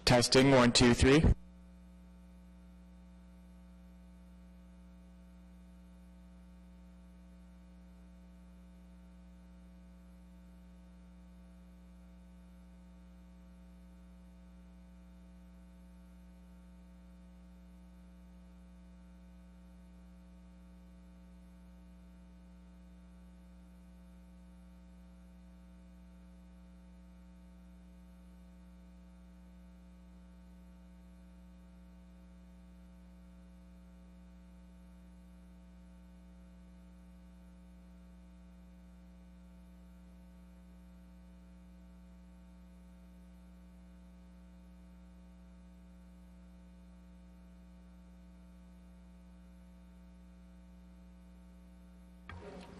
Testing, 1, 2, 3.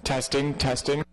Testing, testing.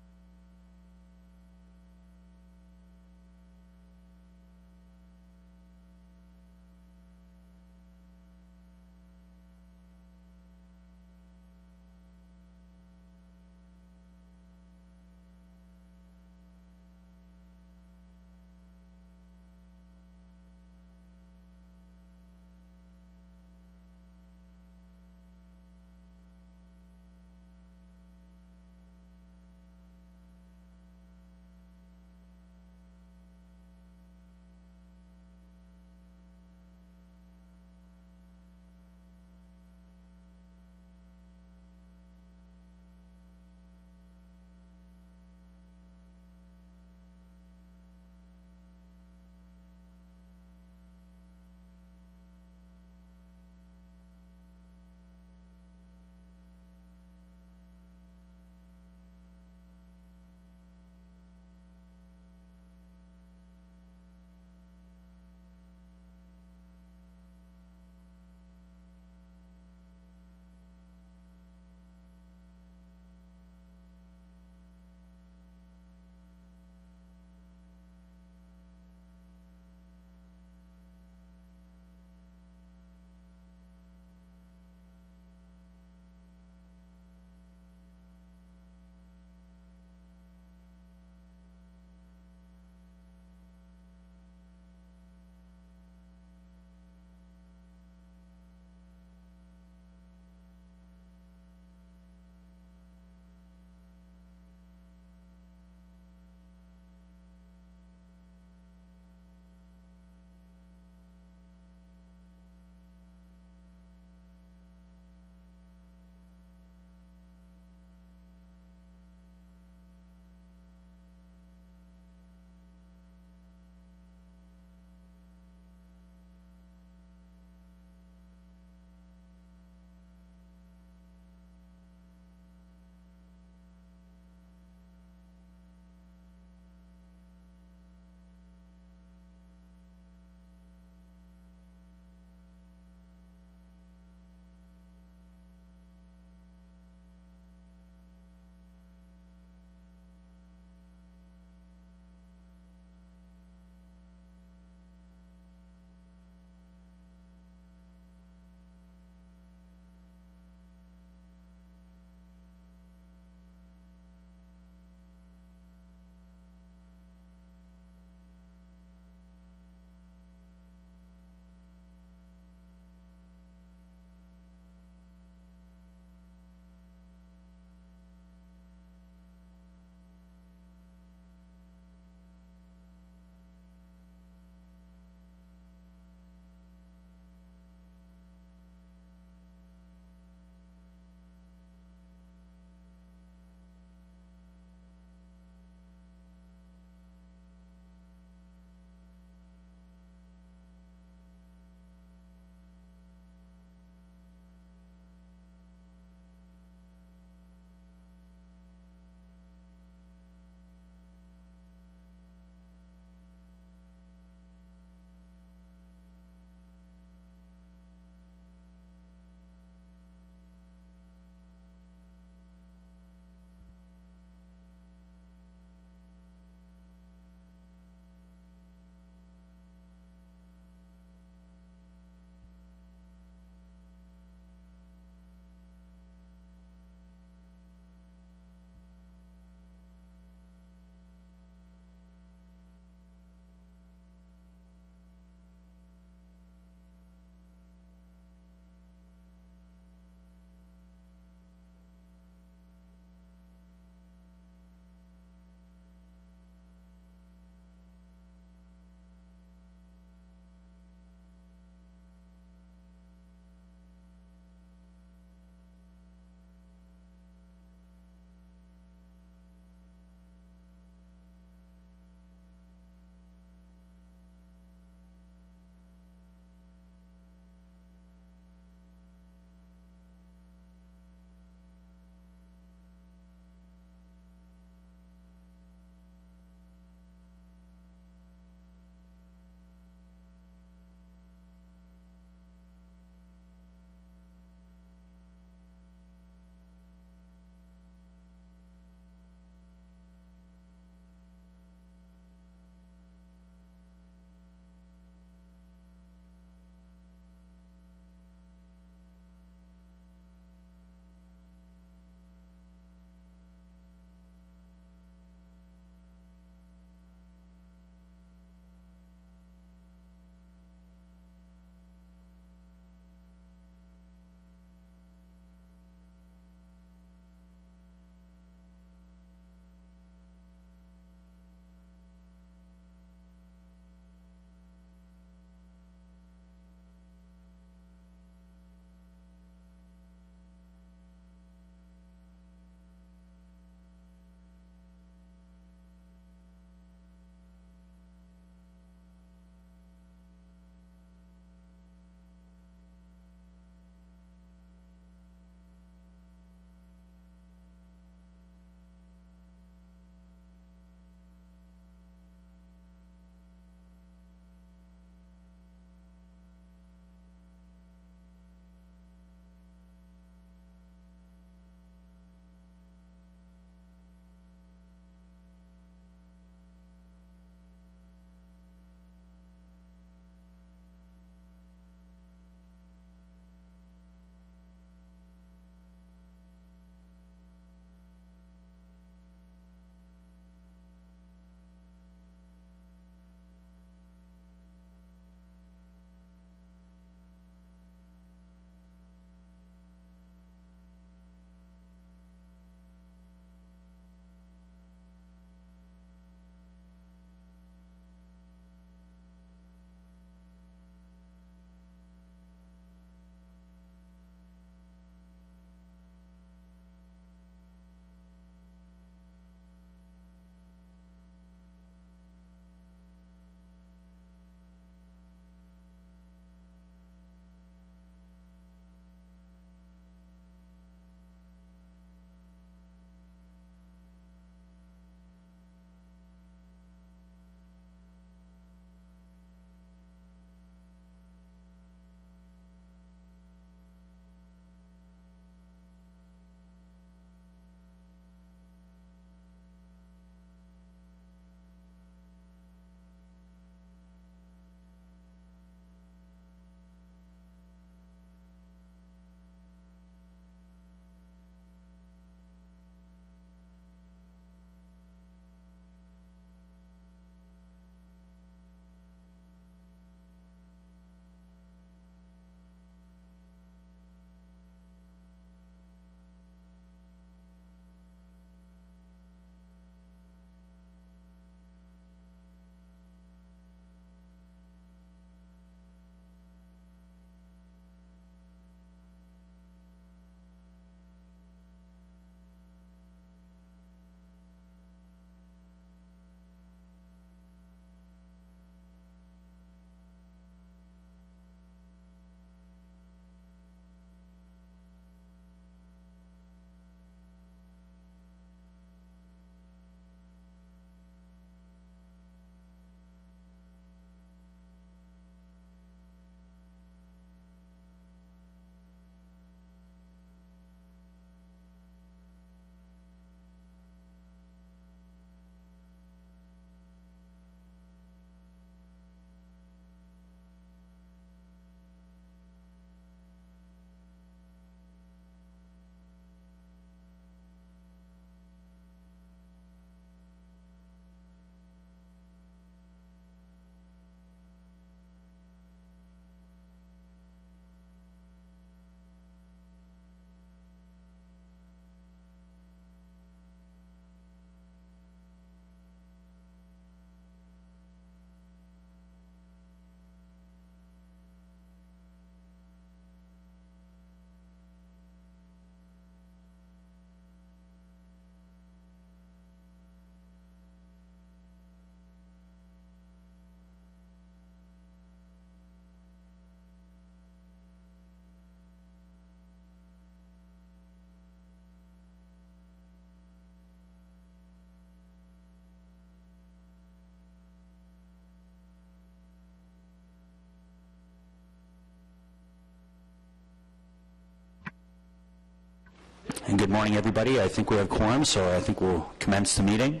And good morning, everybody. I think we have quorum, so I think we'll commence the meeting.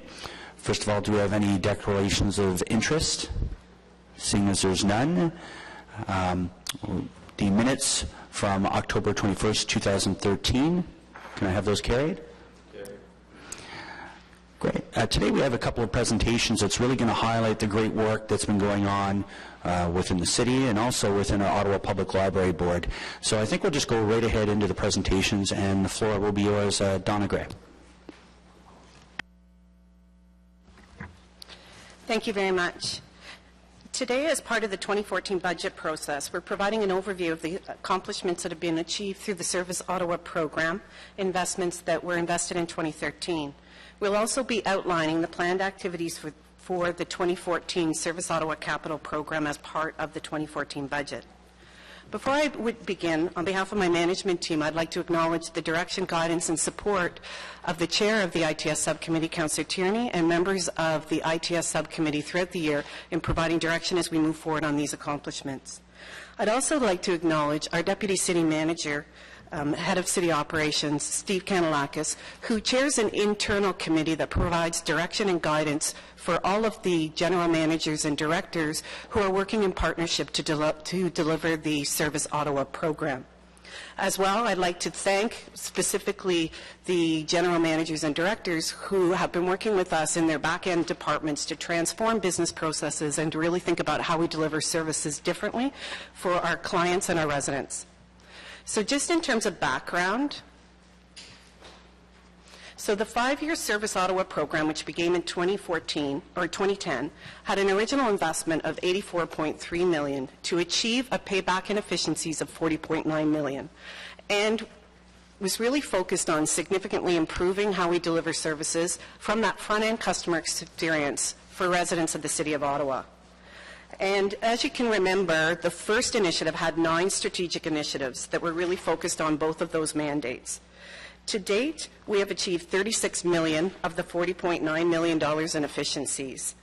First of all, do we have any declarations of interest? Seeing as there's none, the minutes from October 21st, 2013, can I have those carried? Great. Today we have a couple of presentations that's really going to highlight the great work that's been going on within the city and also within our Ottawa Public Library Board. So I think we'll just go right ahead into the presentations, and the floor will be yours, Donna Gray. Thank you very much. Today, as part of the 2014 budget process, we're providing an overview of the accomplishments that have been achieved through the Service Ottawa program, investments that were invested in 2013. We'll also be outlining the planned activities for the 2014 Service Ottawa Capital Program as part of the 2014 budget. Before I would begin, on behalf of my management team, I'd like to acknowledge the direction, guidance, and support of the Chair of the ITS Subcommittee, Councillor Tierney, and members of the ITS Subcommittee throughout the year in providing direction as we move forward on these accomplishments. I'd also like to acknowledge our Deputy City Manager, Head of City Operations, Steve Kanalakis, who chairs an internal committee that provides direction and guidance for all of the general managers and directors who are working in partnership to deliver the Service Ottawa program. As well, I'd like to thank specifically the general managers and directors who have been working with us in their back-end departments to transform business processes and to really think about how we deliver services differently for our clients and our residents. So just in terms of background, so the 5-year Service Ottawa program, which began in 2010, had an original investment of $84.3 million to achieve a payback in efficiencies of $40.9 million, and was really focused on significantly improving how we deliver services from that front-end customer experience for residents of the City of Ottawa. And as you can remember, the first initiative had 9 strategic initiatives that were really focused on both of those mandates. To date, we have achieved $36 million of the $40.9 million in efficiencies,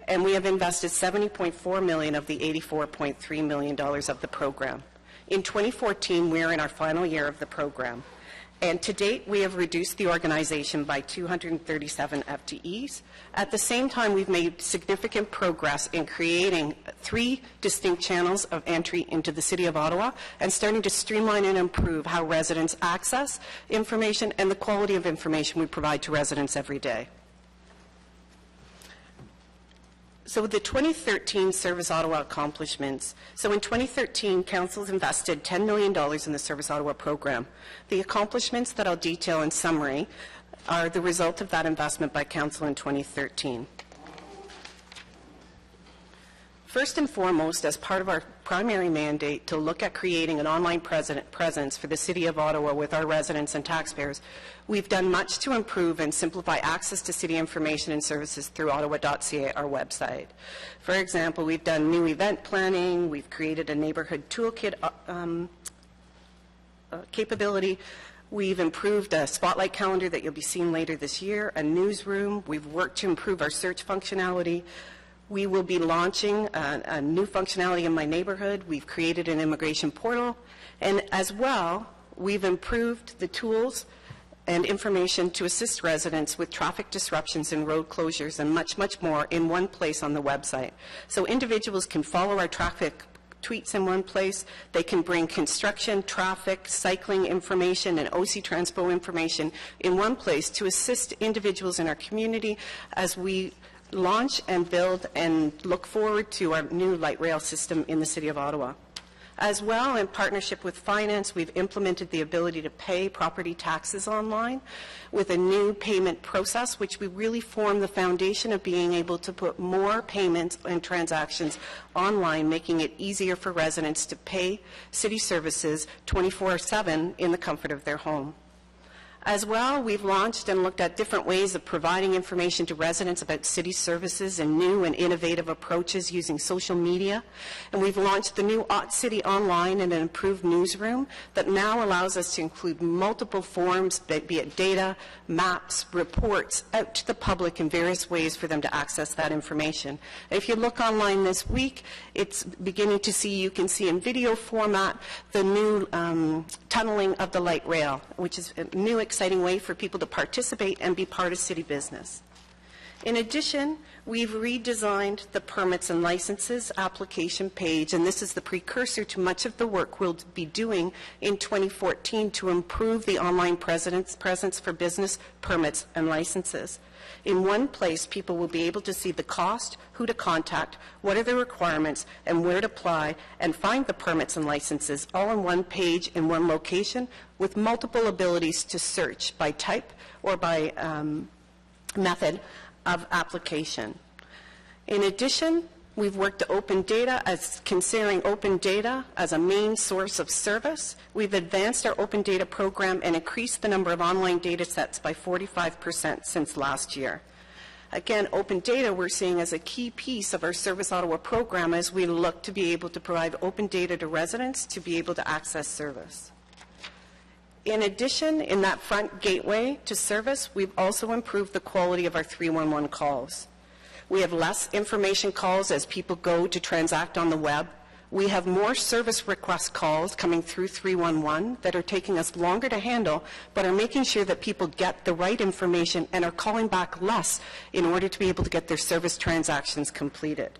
and we have invested $70.4 million of the $84.3 million of the program. In 2014, we are in our final year of the program. And to date, we have reduced the organization by 237 FTEs. At the same time, we've made significant progress in creating 3 distinct channels of entry into the City of Ottawa and starting to streamline and improve how residents access information and the quality of information we provide to residents every day. So the 2013 Service Ottawa accomplishments. So in 2013, Council's invested $10 million in the Service Ottawa program. The accomplishments that I'll detail in summary are the result of that investment by Council in 2013. First and foremost, as part of our primary mandate to look at creating an online presence for the City of Ottawa with our residents and taxpayers, we've done much to improve and simplify access to city information and services through ottawa.ca, our website. For example, we've done new event planning, we've created a neighborhood toolkit capability, we've improved a spotlight calendar that you'll be seeing later this year, a newsroom, we've worked to improve our search functionality. We will be launching a new functionality in my neighborhood. We've created an immigration portal. And as well, we've improved the tools and information to assist residents with traffic disruptions and road closures and much, much more in one place on the website. So individuals can follow our traffic tweets in one place. They can bring construction, traffic, cycling information, and OC Transpo information in one place to assist individuals in our community as we launch and build and look forward to our new light rail system in the City of Ottawa. As well, in partnership with finance, we've implemented the ability to pay property taxes online with a new payment process, which we really form the foundation of being able to put more payments and transactions online, making it easier for residents to pay city services 24/7 in the comfort of their home. As well, we've launched and looked at different ways of providing information to residents about city services and new and innovative approaches using social media. And we've launched the new Ott City Online and an improved newsroom that now allows us to include multiple forms, be it data, maps, reports, out to the public in various ways for them to access that information. If you look online this week, it's beginning to see, you can see in video format, the new tunneling of the light rail, which is a new exciting way for people to participate and be part of city business. In addition, we've redesigned the permits and licenses application page, and this is the precursor to much of the work we'll be doing in 2014 to improve the online presence for business permits and licenses. In one place, people will be able to see the cost, who to contact, what are the requirements, and where to apply, and find the permits and licenses all on one page in one location with multiple abilities to search by type or by method of application. In addition, we've worked to open data as considering open data as a main source of service. We've advanced our open data program and increased the number of online data sets by 45% since last year. Again, open data we're seeing as a key piece of our Service Ottawa program as we look to be able to provide open data to residents to be able to access service. In addition, in that front gateway to service, we've also improved the quality of our 311 calls. We have less information calls as people go to transact on the web. We have more service request calls coming through 311 that are taking us longer to handle, but are making sure that people get the right information and are calling back less in order to be able to get their service transactions completed.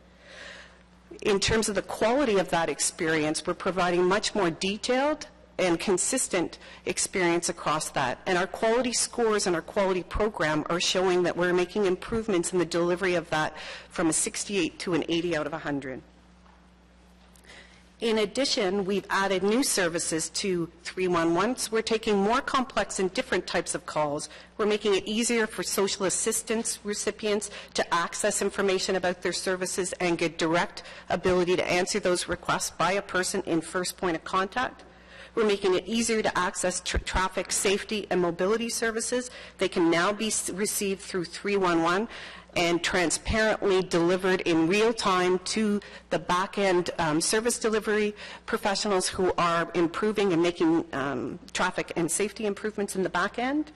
In terms of the quality of that experience, we're providing much more detailed and consistent experience across that. And our quality scores and our quality program are showing that we're making improvements in the delivery of that from a 68 to an 80 out of 100. In addition, we've added new services to 311. So we're taking more complex and different types of calls. We're making it easier for social assistance recipients to access information about their services and get direct ability to answer those requests by a person in first point of contact. We're making it easier to access traffic safety and mobility services. They can now be received through 311 and transparently delivered in real time to the back-end service delivery professionals who are improving and making traffic and safety improvements in the back end.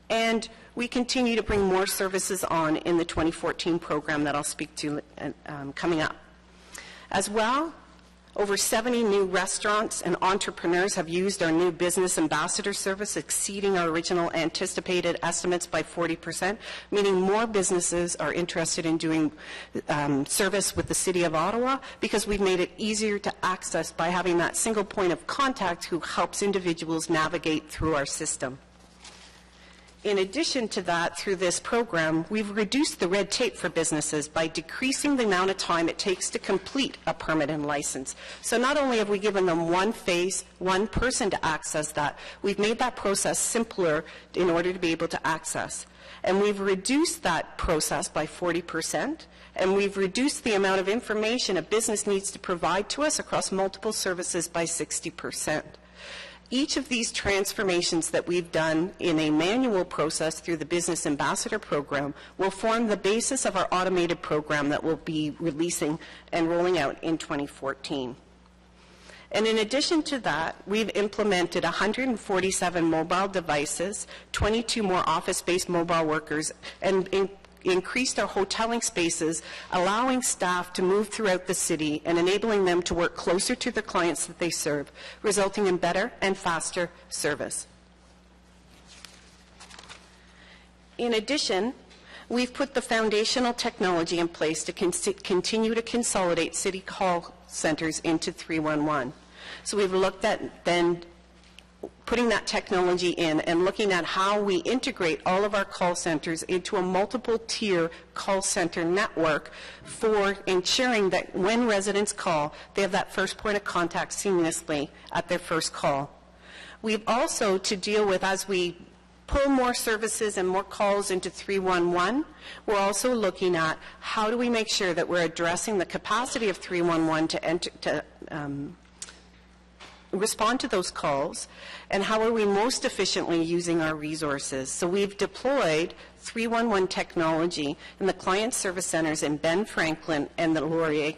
And we continue to bring more services on in the 2014 program that I'll speak to coming up. As well, over 70 new restaurants and entrepreneurs have used our new business ambassador service, exceeding our original anticipated estimates by 40%, meaning more businesses are interested in doing service with the City of Ottawa because we've made it easier to access by having that single point of contact who helps individuals navigate through our system. In addition to that, through this program, we've reduced the red tape for businesses by decreasing the amount of time it takes to complete a permit and license. So not only have we given them one face, one person to access that, we've made that process simpler in order to be able to access. And we've reduced that process by 40%, and we've reduced the amount of information a business needs to provide to us across multiple services by 60%. Each of these transformations that we've done in a manual process through the Business Ambassador Program will form the basis of our automated program that we'll be releasing and rolling out in 2014. And in addition to that, we've implemented 147 mobile devices, 22 more office-based mobile workers, and increased our hoteling spaces, allowing staff to move throughout the city and enabling them to work closer to the clients that they serve, resulting in better and faster service. In addition, we've put the foundational technology in place to continue to consolidate city call centers into 311. So we've looked at then putting that technology in and looking at how we integrate all of our call centers into a multiple-tier call center network for ensuring that when residents call, they have that first point of contact seamlessly at their first call. We've also, to deal with as we pull more services and more calls into 311, we're also looking at how do we make sure that we're addressing the capacity of 311 to respond to those calls, and how are we most efficiently using our resources. So we've deployed 311 technology in the client service centers in Ben Franklin and the Laurier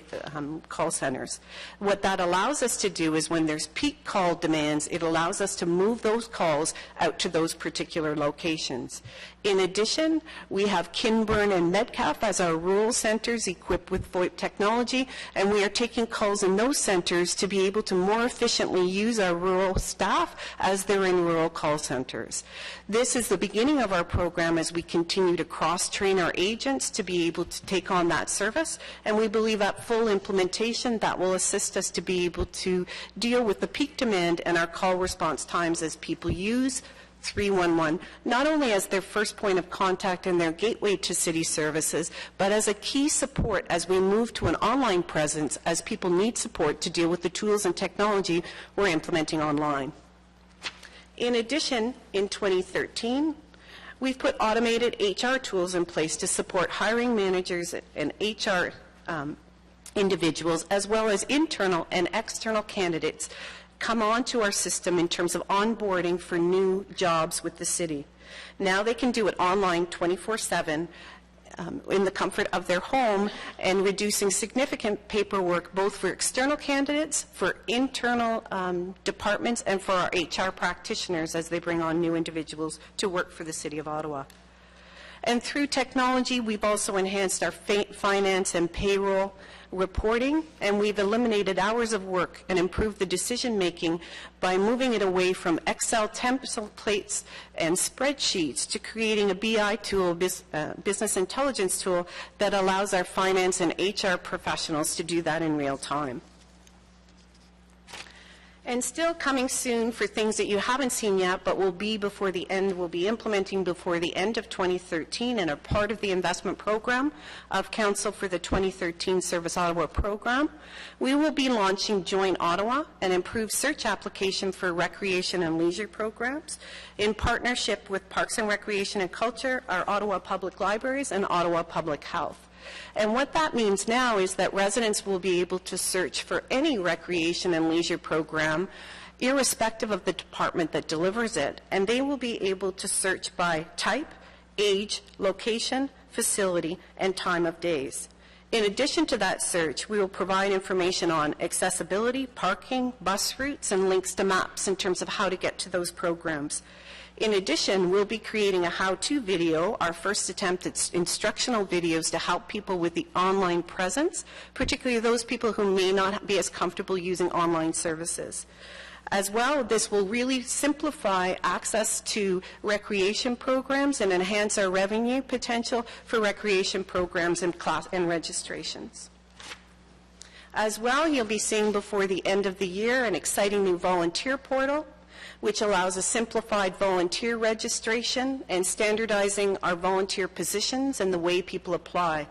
call centers. What that allows us to do is when there's peak call demands, it allows us to move those calls out to those particular locations. In addition, we have Kinburn and Metcalfe as our rural centers equipped with VoIP technology, and we are taking calls in those centers to be able to more efficiently use our rural staff as they're in rural call centers. This is the beginning of our program as we continue to cross-train our agents to be able to take on that service, and we believe at full implementation that will assist us to be able to deal with the peak demand and our call response times as people use 311, not only as their first point of contact and their gateway to city services, but as a key support as we move to an online presence as people need support to deal with the tools and technology we're implementing online. In addition, in 2013, we've put automated HR tools in place to support hiring managers and HR individuals, as well as internal and external candidates come onto our system in terms of onboarding for new jobs with the city. Now they can do it online 24/7 in the comfort of their home, and reducing significant paperwork both for external candidates, for internal departments, and for our HR practitioners as they bring on new individuals to work for the City of Ottawa. And through technology, we've also enhanced our finance and payroll reporting, and we've eliminated hours of work and improved the decision-making by moving it away from Excel templates and spreadsheets to creating a BI tool, business intelligence tool, that allows our finance and HR professionals to do that in real time. And still coming soon for things that you haven't seen yet, but will be implementing before the end of 2013 and are part of the investment program of Council for the 2013 Service Ottawa program. We will be launching Join Ottawa, an improved search application for recreation and leisure programs, in partnership with Parks and Recreation and Culture, our Ottawa Public Libraries, and Ottawa Public Health. And what that means now is that residents will be able to search for any recreation and leisure program, irrespective of the department that delivers it, and they will be able to search by type, age, location, facility, and time of days. In addition to that search, we will provide information on accessibility, parking, bus routes, and links to maps in terms of how to get to those programs. In addition, we'll be creating a how-to video, our first attempt at instructional videos to help people with the online presence, particularly those people who may not be as comfortable using online services. As well, this will really simplify access to recreation programs and enhance our revenue potential for recreation programs and registrations. As well, you'll be seeing before the end of the year an exciting new volunteer portal, which allows a simplified volunteer registration and standardizing our volunteer positions and the way people apply.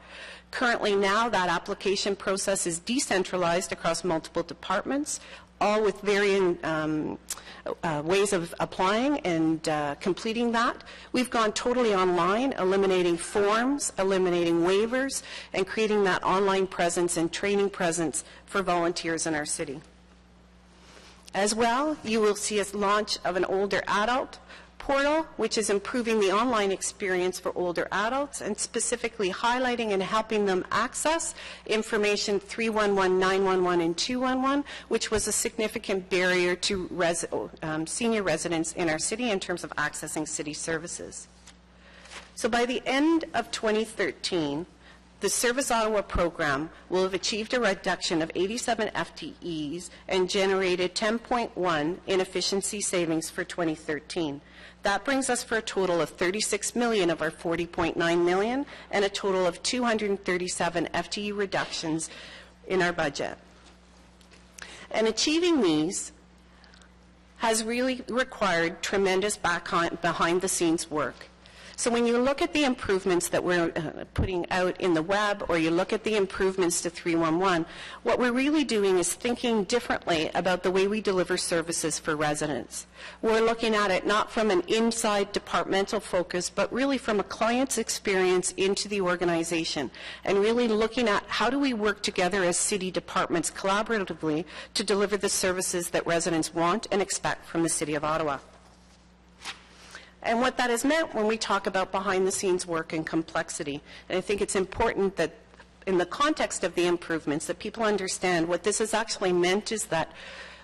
Currently now, that application process is decentralized across multiple departments, all with varying ways of applying and completing that. We've gone totally online, eliminating forms, eliminating waivers, and creating that online presence and training presence for volunteers in our city. As well, you will see us launch of an older adult portal, which is improving the online experience for older adults and specifically highlighting and helping them access information 311, 911, and 211, which was a significant barrier to senior residents in our city in terms of accessing city services. So by the end of 2013, the Service Ottawa program will have achieved a reduction of 87 FTEs and generated 10.1 in efficiency savings for 2013. That brings us for a total of 36 million of our 40.9 million and a total of 237 FTE reductions in our budget. And achieving these has really required tremendous behind-the-scenes work. So when you look at the improvements that we're putting out in the web, or you look at the improvements to 311, what we're really doing is thinking differently about the way we deliver services for residents. We're looking at it not from an inside departmental focus, but really from a client's experience into the organization, and really looking at how do we work together as city departments collaboratively to deliver the services that residents want and expect from the City of Ottawa. and what that has meant when we talk about behind-the-scenes work and complexity. And I think it's important that in the context of the improvements that people understand what this has actually meant is that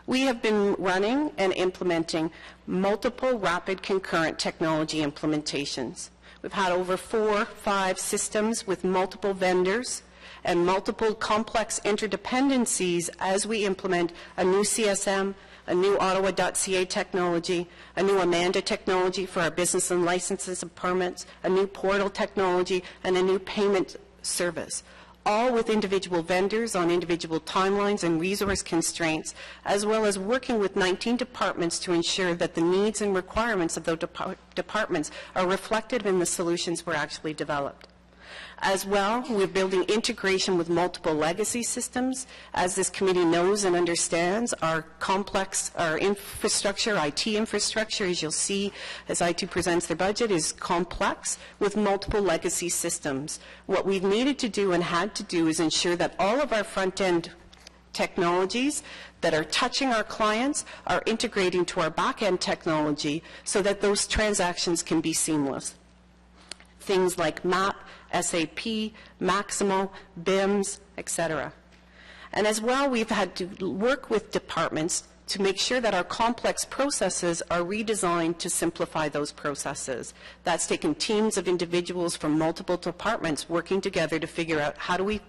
we have been running and implementing multiple rapid concurrent technology implementations. We've had over 4 or 5 systems with multiple vendors and multiple complex interdependencies as we implement a new CSM, a new Ottawa.ca technology, a new Amanda technology for our business and licenses and permits, a new portal technology, and a new payment service, all with individual vendors on individual timelines and resource constraints, as well as working with 19 departments to ensure that the needs and requirements of those departments are reflected in the solutions we're actually developed. As well, we're building integration with multiple legacy systems. As this committee knows and understands, our infrastructure, IT infrastructure, as you'll see as IT presents their budget, is complex with multiple legacy systems. What we've needed to do and had to do is ensure that all of our front-end technologies that are touching our clients are integrating to our back-end technology so that those transactions can be seamless. Things like MAP, SAP, Maximo, BIMS, etc. And as well, we've had to work with departments to make sure that our complex processes are redesigned to simplify those processes. That's taken teams of individuals from multiple departments working together to figure out how do we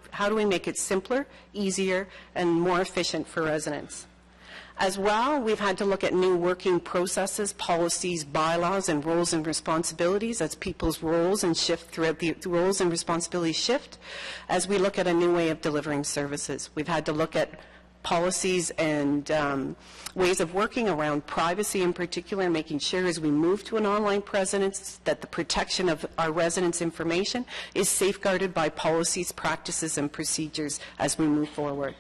make it simpler, easier, and more efficient for residents. As well, we've had to look at new working processes, policies, bylaws, and roles and responsibilities as people's roles and shift throughout the roles and responsibilities shift as we look at a new way of delivering services. We've had to look at policies and ways of working around privacy in particular, making sure as we move to an online presence that the protection of our residents' information is safeguarded by policies, practices, and procedures as we move forward.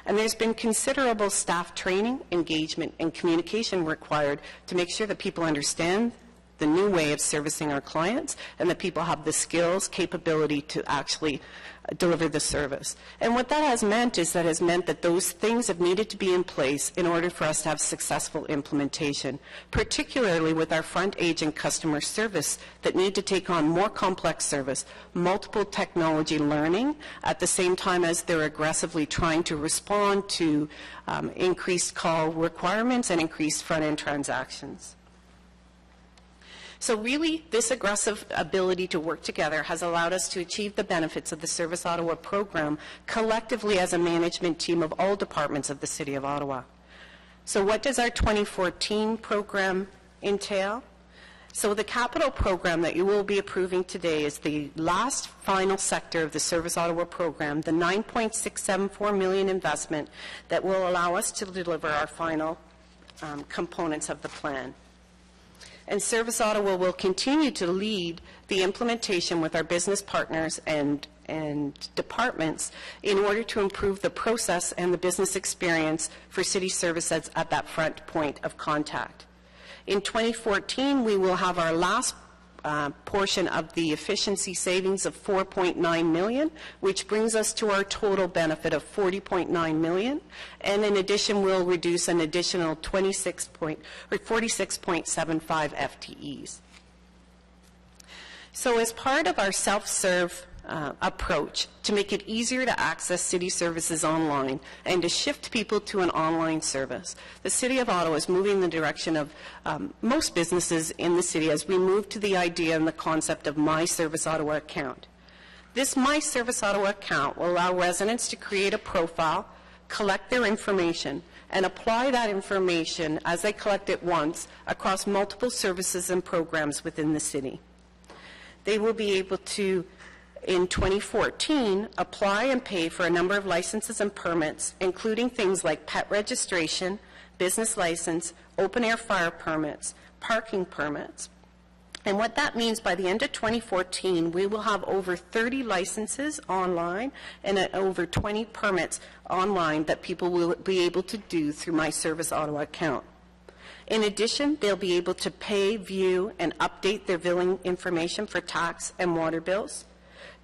And there's been considerable staff training, engagement, and communication required to make sure that people understand the new way of servicing our clients and that people have the skills, capability to actually deliver the service. And what that has meant is that has meant that those things have needed to be in place in order for us to have successful implementation, particularly with our front agent customer service that need to take on more complex service, multiple technology learning at the same time as they're aggressively trying to respond to increased call requirements and increased front-end transactions. So really, this aggressive ability to work together has allowed us to achieve the benefits of the Service Ottawa program collectively as a management team of all departments of the City of Ottawa. So what does our 2014 program entail? So the capital program that you will be approving today is the last final sector of the Service Ottawa program, the $9.674 million investment that will allow us to deliver our final components of the plan. And Service Ottawa will continue to lead the implementation with our business partners and departments in order to improve the process and the business experience for city services at that front point of contact. In 2014, we will have our last portion of the efficiency savings of $4.9 million, which brings us to our total benefit of $40.9 million. And in addition, we'll reduce an additional 46.75 FTEs. So as part of our self-serve approach to make it easier to access city services online and to shift people to an online service, the City of Ottawa is moving in the direction of most businesses in the city as we move to the idea and the concept of My Service Ottawa account. This My Service Ottawa account will allow residents to create a profile, collect their information, and apply that information as they collect it once across multiple services and programs within the city. They will be able to, in 2014, apply and pay for a number of licenses and permits, including things like pet registration, business license, open-air fire permits, parking permits. And what that means, by the end of 2014, we will have over 30 licenses online and over 20 permits online that people will be able to do through My Service Ottawa account. In addition, they'll be able to pay, view, and update their billing information for tax and water bills.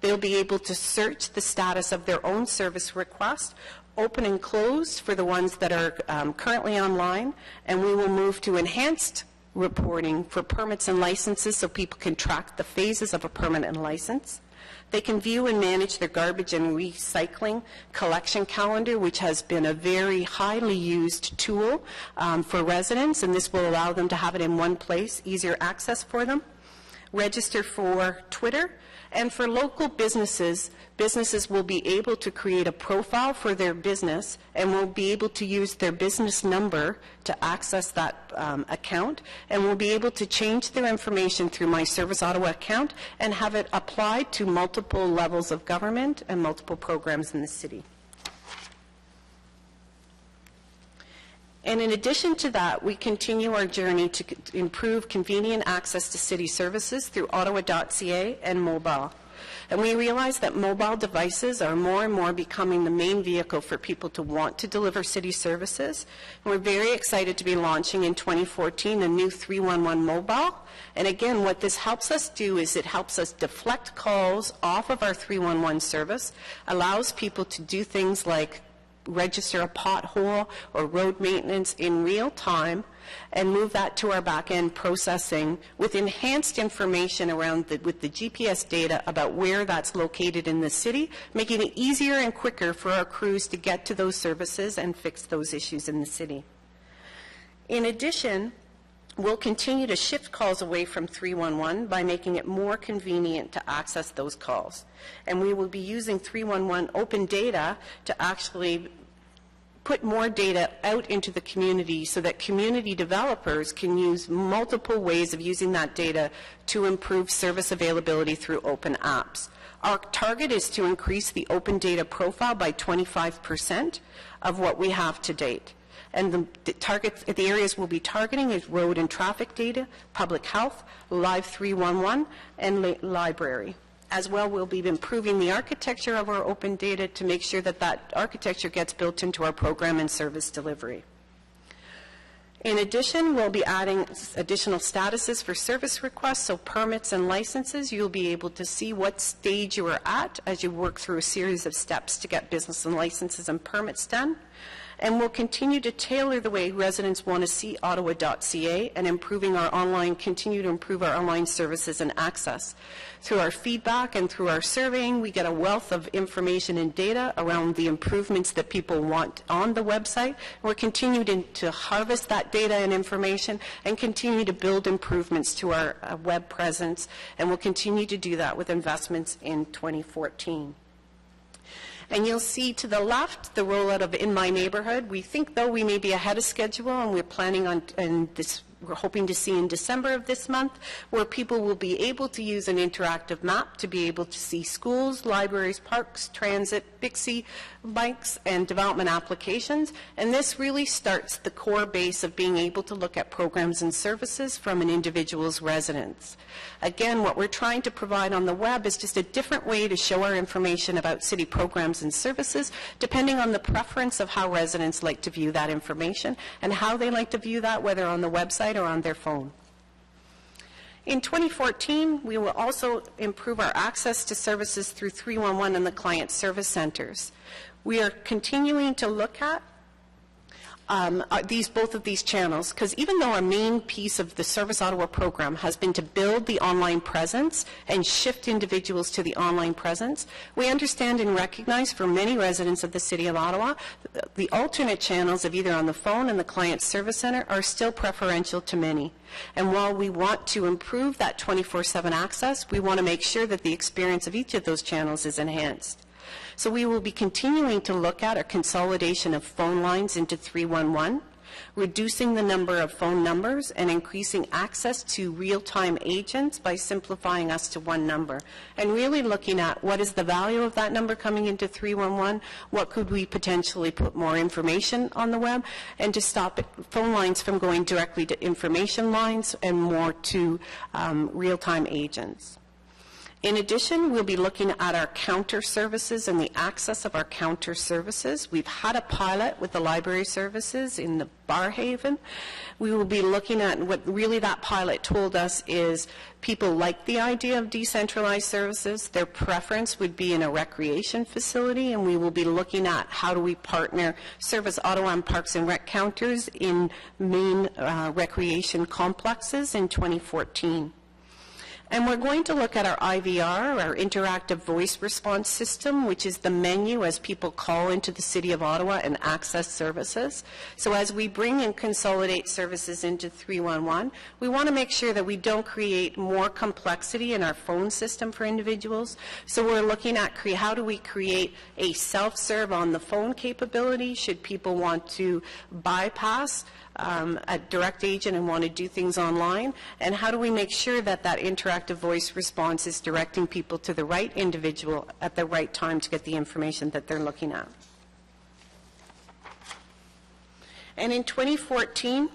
They'll be able to search the status of their own service request, open and closed for the ones that are currently online, and we will move to enhanced reporting for permits and licenses so people can track the phases of a permit and license. They can view and manage their garbage and recycling collection calendar, which has been a very highly used tool for residents, and this will allow them to have it in one place, easier access for them. Register for Twitter, and for local businesses, businesses will be able to create a profile for their business and will be able to use their business number to access that account, and will be able to change their information through My Service Ottawa account and have it applied to multiple levels of government and multiple programs in the city. And in addition to that, we continue our journey to improve convenient access to city services through ottawa.ca and mobile. And we realize that mobile devices are more and more becoming the main vehicle for people to want to deliver city services. And we're very excited to be launching in 2014 a new 311 mobile. And again, what this helps us do is it helps us deflect calls off of our 311 service, allows people to do things like register a pothole or road maintenance in real time, and move that to our back-end processing with enhanced information around with the GPS data about where that's located in the city, making it easier and quicker for our crews to get to those services and fix those issues in the city. In addition, we'll continue to shift calls away from 311 by making it more convenient to access those calls. And we will be using 311 open data to actually put more data out into the community so that community developers can use multiple ways of using that data to improve service availability through open apps. Our target is to increase the open data profile by 25% of what we have to date. And the areas we'll be targeting is road and traffic data, public health, Live 311, and library. As well, we'll be improving the architecture of our open data to make sure that that architecture gets built into our program and service delivery. In addition, we'll be adding additional statuses for service requests, so permits and licenses. You'll be able to see what stage you are at as you work through a series of steps to get business and licenses and permits done. And we'll continue to tailor the way residents want to see ottawa.ca and continue to improve our online services and access. Through our feedback and through our surveying, we get a wealth of information and data around the improvements that people want on the website. We're continuing to harvest that data and information and continue to build improvements to our web presence, and we'll continue to do that with investments in 2014. And you'll see to the left the rollout of In My Neighborhood. We think, though, we may be ahead of schedule, and we're planning on, we're hoping to see in December of this month, where people will be able to use an interactive map to be able to see schools, libraries, parks, transit, Bixi, bikes, and development applications. And this really starts the core base of being able to look at programs and services from an individual's residence. Again, what we're trying to provide on the web is just a different way to show our information about city programs and services, depending on the preference of how residents like to view that information and how they like to view that, whether on the website or on their phone. In 2014, we will also improve our access to services through 311 and the client service centers. We are continuing to look at both of these channels, because even though our main piece of the Service Ottawa program has been to build the online presence and shift individuals to the online presence, we understand and recognize for many residents of the City of Ottawa, the alternate channels of either on the phone and the Client Service Centre are still preferential to many. And while we want to improve that 24/7 access, we want to make sure that the experience of each of those channels is enhanced. So we will be continuing to look at a consolidation of phone lines into 311, reducing the number of phone numbers and increasing access to real-time agents by simplifying us to one number, and really looking at what is the value of that number coming into 311, what could we potentially put more information on the web, and to stop phone lines from going directly to information lines and more to real-time agents. In addition, we'll be looking at our counter services and the access of our counter services. We've had a pilot with the library services in the Barhaven. We will be looking at what really that pilot told us is people like the idea of decentralized services. Their preference would be in a recreation facility, and we will be looking at how do we partner Service Ottawa and Parks and Rec counters in main recreation complexes in 2014. And we're going to look at our IVR, our interactive voice response system, which is the menu as people call into the City of Ottawa and access services. So as we bring and consolidate services into 311, we want to make sure that we don't create more complexity in our phone system for individuals. So we're looking at how do we create a self-serve on the phone capability should people want to bypass a direct agent and want to do things online, and how do we make sure that that interactive voice response is directing people to the right individual at the right time to get the information that they're looking at. And in 2014,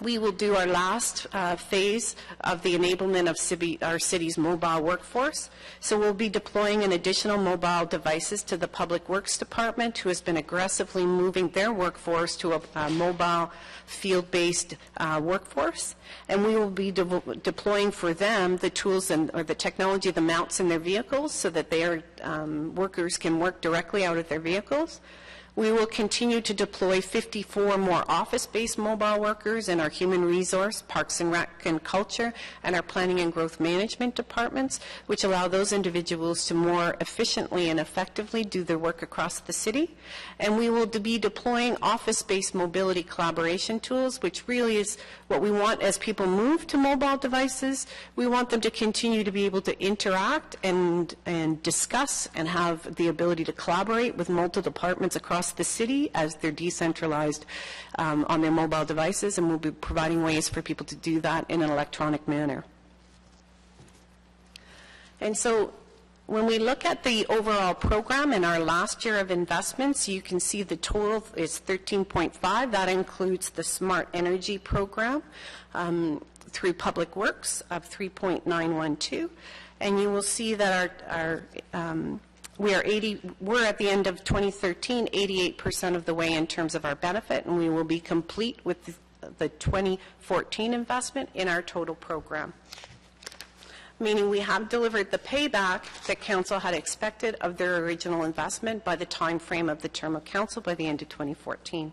we will do our last phase of the enablement of our city's mobile workforce. So we'll be deploying an additional mobile devices to the Public Works Department, who has been aggressively moving their workforce to a mobile field-based workforce. And we will be deploying for them the tools or the technology, the mounts in their vehicles, so that their workers can work directly out of their vehicles. We will continue to deploy 54 more office-based mobile workers in our human resource, parks and rec and culture, and our planning and growth management departments, which allow those individuals to more efficiently and effectively do their work across the city. And we will be deploying office-based mobility collaboration tools, which really is what we want as people move to mobile devices. We want them to continue to be able to interact and discuss and have the ability to collaborate with multiple departments across the city as they're decentralized on their mobile devices, and we'll be providing ways for people to do that in an electronic manner. And so when we look at the overall program in our last year of investments, you can see the total is 13.5. That includes the Smart Energy program through Public Works of 3.912. And you will see that we're at the end of 2013, 88% of the way in terms of our benefit, and we will be complete with the 2014 investment in our total program, meaning we have delivered the payback that Council had expected of their original investment by the time frame of the term of Council by the end of 2014.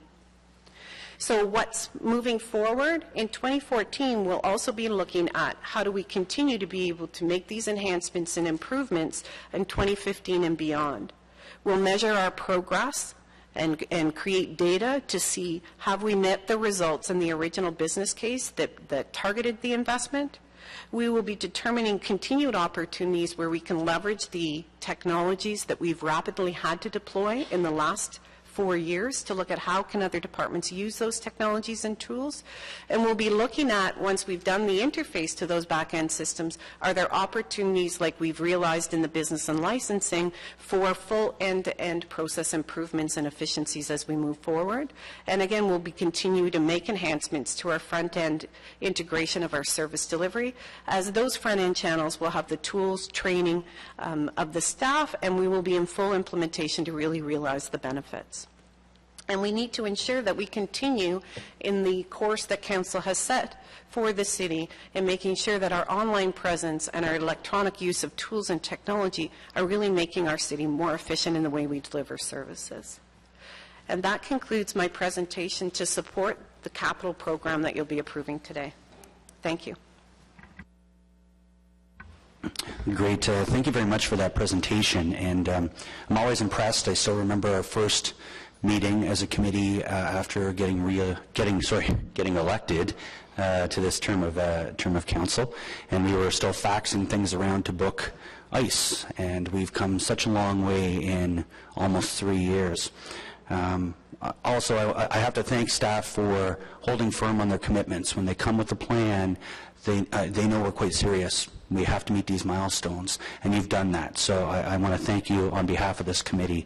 So what's moving forward? In 2014, we'll also be looking at how do we continue to be able to make these enhancements and improvements in 2015 and beyond. We'll measure our progress and create data to see have we met the results in the original business case that targeted the investment. We will be determining continued opportunities where we can leverage the technologies that we've rapidly had to deploy in the last 4 years to look at how can other departments use those technologies and tools. And we'll be looking at, once we've done the interface to those back-end systems, are there opportunities like we've realized in the business and licensing for full end-to-end process improvements and efficiencies as we move forward. And again, we'll be continuing to make enhancements to our front-end integration of our service delivery. As those front-end channels will have the tools, training of the staff, and we will be in full implementation to really realize the benefits. And we need to ensure that we continue in the course that Council has set for the city in making sure that our online presence and our electronic use of tools and technology are really making our city more efficient in the way we deliver services. And that concludes my presentation to support the capital program that you'll be approving today. Thank you. Great. Thank you very much for that presentation. And I'm always impressed. I still remember our first meeting as a committee after getting elected to this term of council, and we were still faxing things around to book ice, and we've come such a long way in almost 3 years. Also, I have to thank staff for holding firm on their commitments. When they come with a plan, they know we're quite serious. We have to meet these milestones, and you've done that. So I want to thank you on behalf of this committee,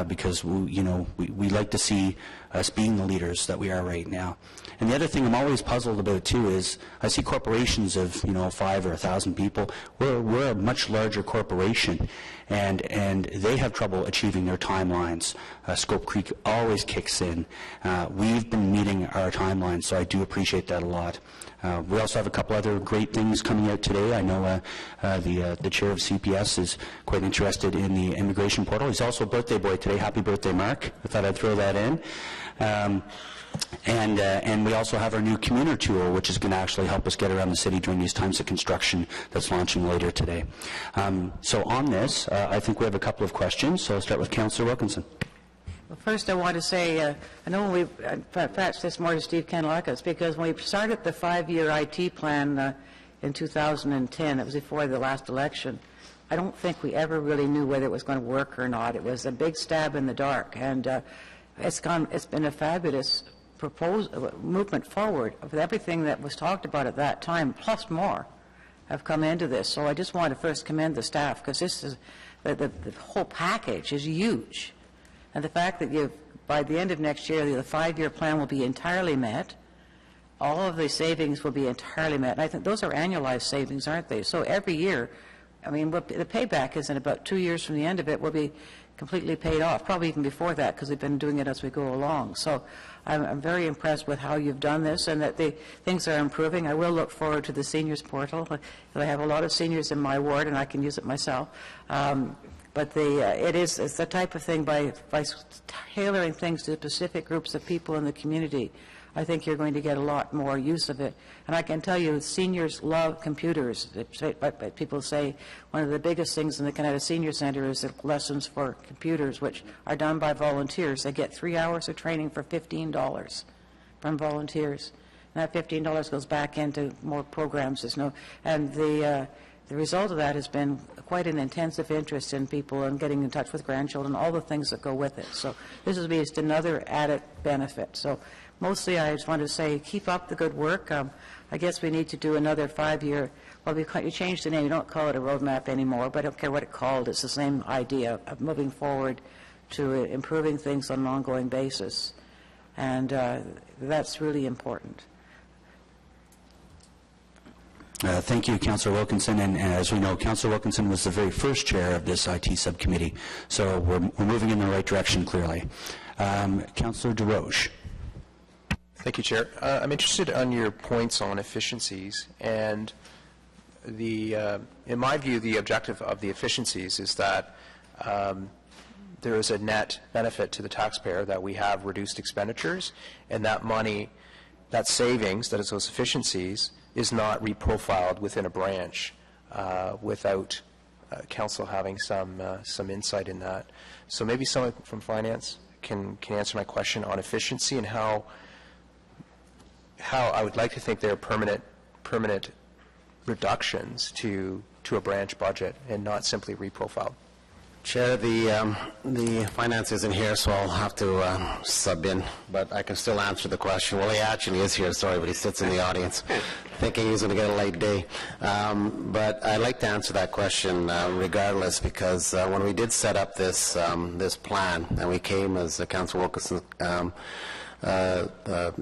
because we like to see us being the leaders that we are right now. And the other thing I'm always puzzled about too is I see corporations of 5 or 1,000 people. We're a much larger corporation, and they have trouble achieving their timelines. Scope Creek always kicks in. We've been meeting our timelines, so I do appreciate that a lot. We also have a couple other great things coming out today. I know the chair of CPS is quite interested in the immigration portal. He's also a birthday boy today. Happy birthday, Mark. I thought I'd throw that in. And we also have our new commuter tool, which is going to actually help us get around the city during these times of construction, that's launching later today. So on this, I think we have a couple of questions. So I'll start with Councillor Wilkinson. Well, first, I want to say, I know when we patched this more to Steve Kanalakis, because when we started the 5-year IT plan in 2010, it was before the last election, I don't think we ever really knew whether it was going to work or not. It was a big stab in the dark, and it's been a fabulous movement forward of everything that was talked about at that time, plus more, have come into this. So I just want to first commend the staff, because this is the whole package is huge. And the fact that by the end of next year, the 5-year plan will be entirely met, all of the savings will be entirely met. And I think those are annualized savings, aren't they? So every year, I mean, the payback is in about 2 years from the end of it will be completely paid off, probably even before that, because we've been doing it as we go along. So I'm very impressed with how you've done this, and that things are improving. I will look forward to the seniors portal. I have a lot of seniors in my ward, and I can use it myself. But it's the type of thing, by tailoring things to specific groups of people in the community, I think you're going to get a lot more use of it. And I can tell you, seniors love computers. But people say one of the biggest things in the Canada Senior Centre is the lessons for computers, which are done by volunteers. They get 3 hours of training for $15 from volunteers. And that $15 goes back into more programs. And the result of that has been quite an intensive interest in people and getting in touch with grandchildren, all the things that go with it. So this is just another added benefit. So mostly I just want to say keep up the good work. I guess we need to do another 5-year, well, you changed the name. You don't call it a roadmap anymore, but I don't care what it's called. It's the same idea of moving forward to improving things on an ongoing basis. And that's really important. Thank you, Councillor Wilkinson. And as we know, Councillor Wilkinson was the very first chair of this IT subcommittee. So we're moving in the right direction, clearly. Councillor DeRoche. Thank you, Chair. I'm interested on your points on efficiencies. And in my view, the objective of the efficiencies is that there is a net benefit to the taxpayer, that we have reduced expenditures, and that money, that savings, that is those efficiencies, is not reprofiled within a branch without council having some insight in that. So maybe someone from finance can answer my question on efficiency, and how I would like to think there are permanent reductions to a branch budget and not simply reprofiled. Chair, the finance isn't here, so I'll have to sub in, but I can still answer the question. Well, he actually is here, sorry, but he sits in the audience, thinking he's going to get a late day. But I'd like to answer that question regardless, because when we did set up this this plan, and we came, as Councillor Wilkinson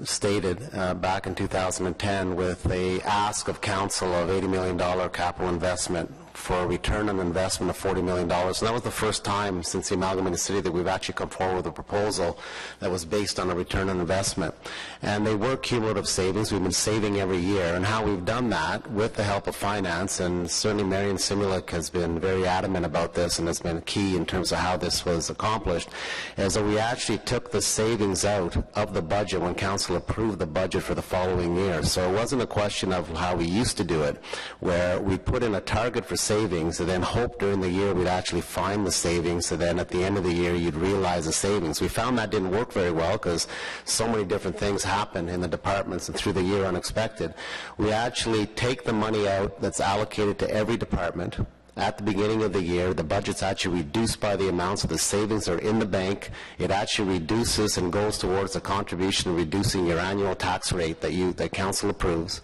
stated, back in 2010 with a ask of council of $80 million capital investment for a return on investment of $40 million. And that was the first time since the amalgamated city that we've actually come forward with a proposal that was based on a return on investment. And they were cumulative savings. We've been saving every year. And how we've done that with the help of finance, and certainly Marion Simulik has been very adamant about this and has been key in terms of how this was accomplished, is that we actually took the savings out of the budget when council approved the budget for the following year. So it wasn't a question of how we used to do it, where we put in a target for savings and then hope during the year we'd actually find the savings, so then at the end of the year you'd realize the savings. We found that didn't work very well because so many different things happen in the departments and through the year unexpected. We actually take the money out that's allocated to every department, at the beginning of the year. The budget's actually reduced by the amount, so the savings are in the bank. It actually reduces and goes towards a contribution reducing your annual tax rate that council approves.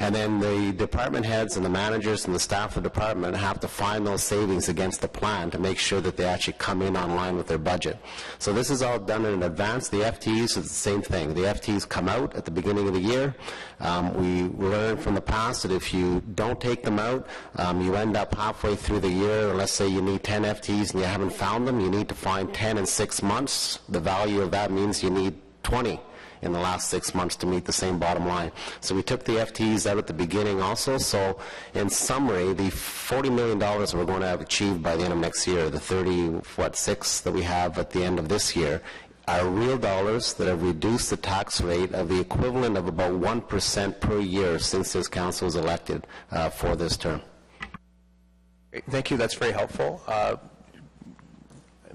And then the department heads and the managers and the staff of the department have to find those savings against the plan to make sure that they actually come in line with their budget. So this is all done in advance. The FTEs is the same thing. The FTEs come out at the beginning of the year. We learned from the past that if you don't take them out, you end up halfway through the year, or let's say you need 10 FTEs and you haven't found them, you need to find 10 in 6 months. The value of that means you need 20 in the last 6 months to meet the same bottom line. So we took the FTEs out at the beginning also. So in summary, the $40 million we're going to have achieved by the end of next year, the 6 that we have at the end of this year, are real dollars that have reduced the tax rate of the equivalent of about 1% per year since this council was elected for this term. Thank you. That's very helpful.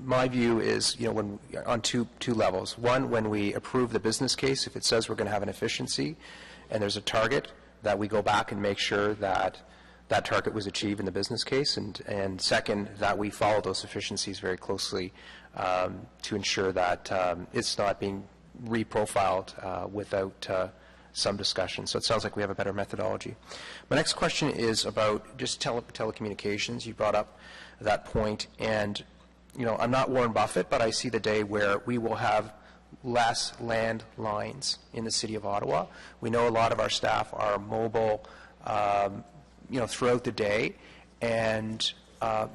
My view is, when on two levels. One, when we approve the business case, if it says we're going to have an efficiency and there's a target, that we go back and make sure that that target was achieved in the business case, and second, that we follow those efficiencies very closely to ensure that it's not being reprofiled without some discussion. So it sounds like we have a better methodology. My next question is about just telecommunications. You brought up that point, and I'm not Warren Buffett, but I see the day where we will have less landlines in the city of Ottawa. We know a lot of our staff are mobile, throughout the day, and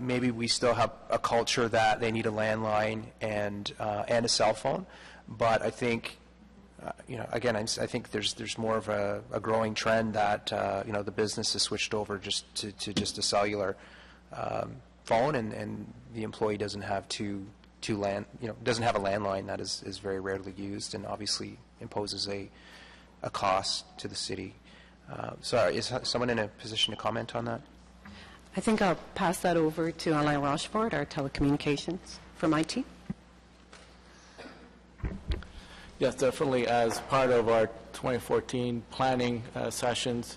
maybe we still have a culture that they need a landline and a cell phone. But I think, again, I think there's more of a growing trend that the business has switched over just to just a cellular phone, and the employee doesn't have doesn't have a landline that is very rarely used, and obviously imposes a cost to the city. So is someone in a position to comment on that? I think I'll pass that over to Alain Rochefort, our telecommunications from IT. Yes, definitely. As part of our 2014 planning sessions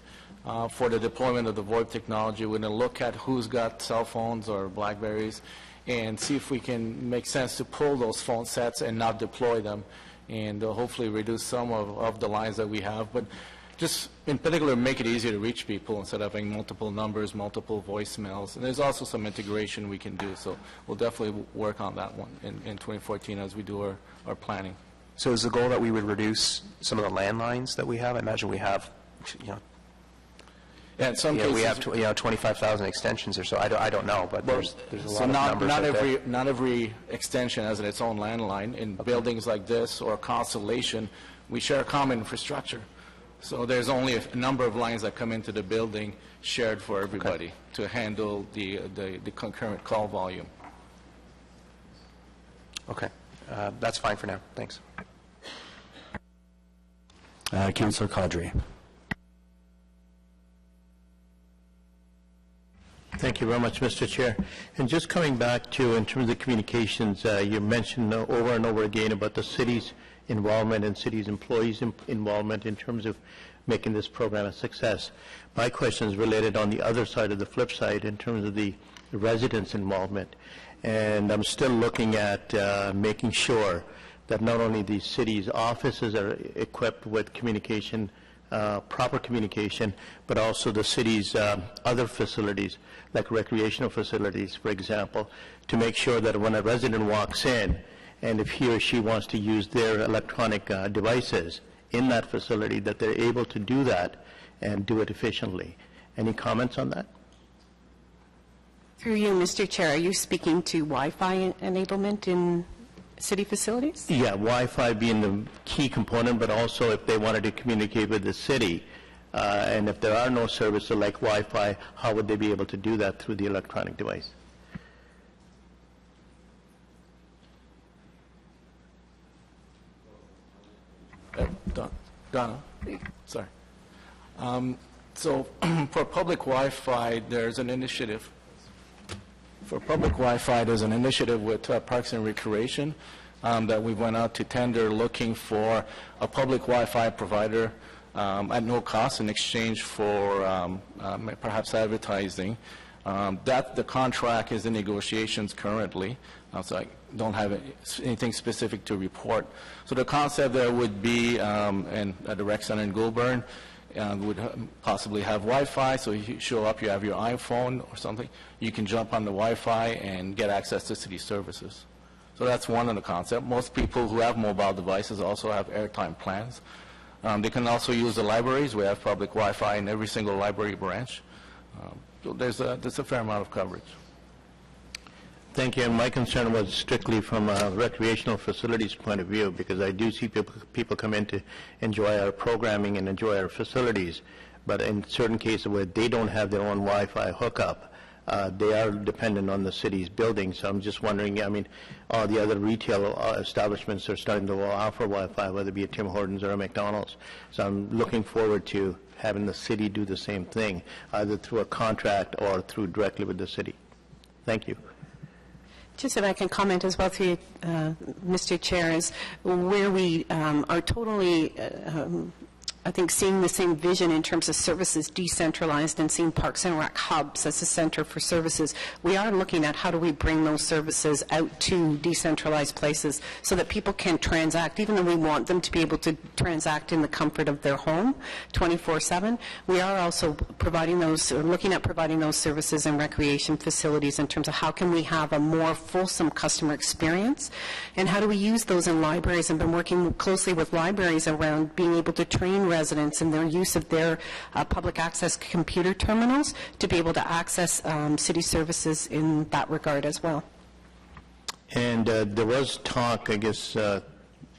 for the deployment of the VoIP technology, we're going to look at who's got cell phones or BlackBerries and see if we can make sense to pull those phone sets and not deploy them, and hopefully reduce some of the lines that we have. But just in particular, make it easier to reach people instead of having multiple numbers, multiple voicemails. And there's also some integration we can do. So we'll definitely work on that one in 2014 as we do our planning. So is the goal that we would reduce some of the landlines that we have? I imagine we have, yeah, in some cases, we have 25,000 extensions or so. I don't know, but there's a lot of numbers not every extension has its own landline. In buildings like this or Constellation, we share common infrastructure. So there's only a number of lines that come into the building shared for everybody to handle the concurrent call volume. Okay. That's fine for now. Thanks. Councillor Caudry. Thank you very much, Mr. Chair. And just coming back to, in terms of communications, you mentioned over and over again about the city's involvement and city's employees' involvement in terms of making this program a success. My question is related on the other side of the flip side in terms of the residents' involvement. And I'm still looking at making sure that not only the city's offices are equipped with communication, proper communication, but also the city's other facilities, like recreational facilities, for example, to make sure that when a resident walks in, and if he or she wants to use their electronic devices in that facility, that they're able to do that and do it efficiently. Any comments on that? Through you, Mr. Chair, are you speaking to Wi-Fi enablement in city facilities? Yeah, Wi-Fi being the key component, but also if they wanted to communicate with the city, and if there are no services like Wi-Fi, how would they be able to do that through the electronic device? Donna, sorry. So for public Wi-Fi, there's an initiative. For public Wi-Fi, there's an initiative with Parks and Recreation that we went out to tender looking for a public Wi-Fi provider at no cost in exchange for perhaps advertising. The contract is in negotiations currently, so I don't have anything specific to report. So the concept there would be, at the rec center in Goulburn, would possibly have Wi-Fi, so you show up, you have your iPhone or something, you can jump on the Wi-Fi and get access to city services. So that's one of the concepts. Most people who have mobile devices also have airtime plans. They can also use the libraries. We have public Wi-Fi in every single library branch. So there's a fair amount of coverage. Thank you. And my concern was strictly from a recreational facilities point of view, because I do see people come in to enjoy our programming and enjoy our facilities, but in certain cases where they don't have their own Wi-Fi hookup, they are dependent on the city's building. So I'm just wondering, I mean, all the other retail establishments are starting to offer Wi-Fi, whether it be a Tim Hortons or a McDonald's. So I'm looking forward to having the city do the same thing, either through a contract or through directly with the city. Thank you. Just if I can comment as well through Mr. Chair, is where we are totally, I think, seeing the same vision in terms of services decentralized and seeing Parks and Rec hubs as a center for services. We are looking at how do we bring those services out to decentralized places so that people can transact, even though we want them to be able to transact in the comfort of their home 24/7. We are also providing those, or looking at providing those services in recreation facilities in terms of how can we have a more fulsome customer experience, and how do we use those in libraries, and been working closely with libraries around being able to train residents in their use of their public access computer terminals to be able to access city services in that regard as well. And there was talk, I guess,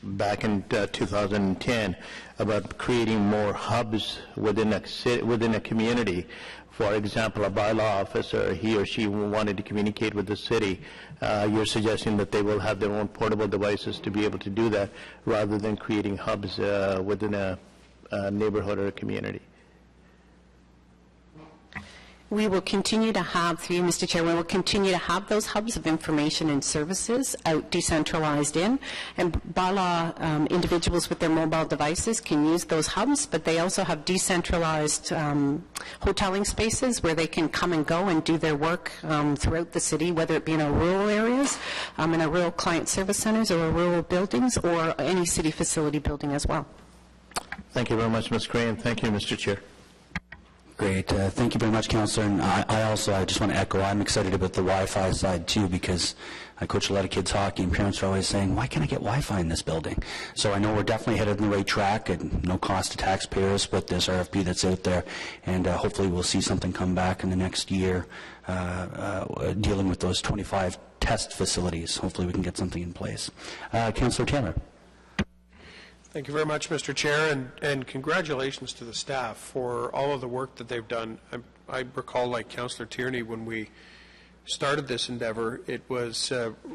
back in 2010 about creating more hubs within a community. For example, a bylaw officer, he or she wanted to communicate with the city. You're suggesting that they will have their own portable devices to be able to do that, rather than creating hubs within a neighborhood or a community. We will continue to have, through you, Mr. Chair, we will continue to have those hubs of information and services out decentralized in, and bylaw individuals with their mobile devices can use those hubs, but they also have decentralized hoteling spaces where they can come and go and do their work throughout the city, whether it be in our rural areas, in our rural client service centers, or our rural buildings, or any city facility building as well. Thank you very much, Ms. Gray, and thank you, Mr. Chair. Great. Thank you very much, Councillor. And I just want to echo, I'm excited about the Wi-Fi side, too, because I coach a lot of kids hockey, and parents are always saying, why can't I get Wi-Fi in this building? So I know we're definitely headed in the right track, and no cost to taxpayers with this RFP that's out there. And hopefully we'll see something come back in the next year dealing with those 25 test facilities. Hopefully we can get something in place. Councillor Taylor. Thank you very much, Mr. Chair, and congratulations to the staff for all of the work that they've done. I recall, like Councillor Tierney, when we started this endeavor, it was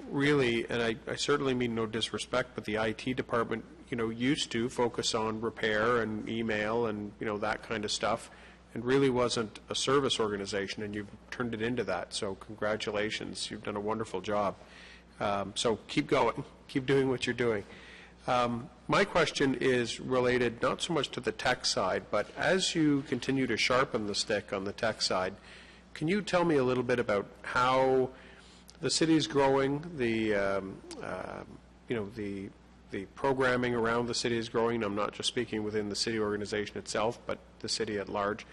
really, and I certainly mean no disrespect, but the IT department, used to focus on repair and email and, that kind of stuff, and really wasn't a service organization, and you've turned it into that. So congratulations. You've done a wonderful job. So keep going. Keep doing what you're doing. My question is related not so much to the tech side, but as you continue to sharpen the stick on the tech side, can you tell me a little bit about how the city is growing, the programming around the city is growing? I'm not just speaking within the city organization itself, but the city at large.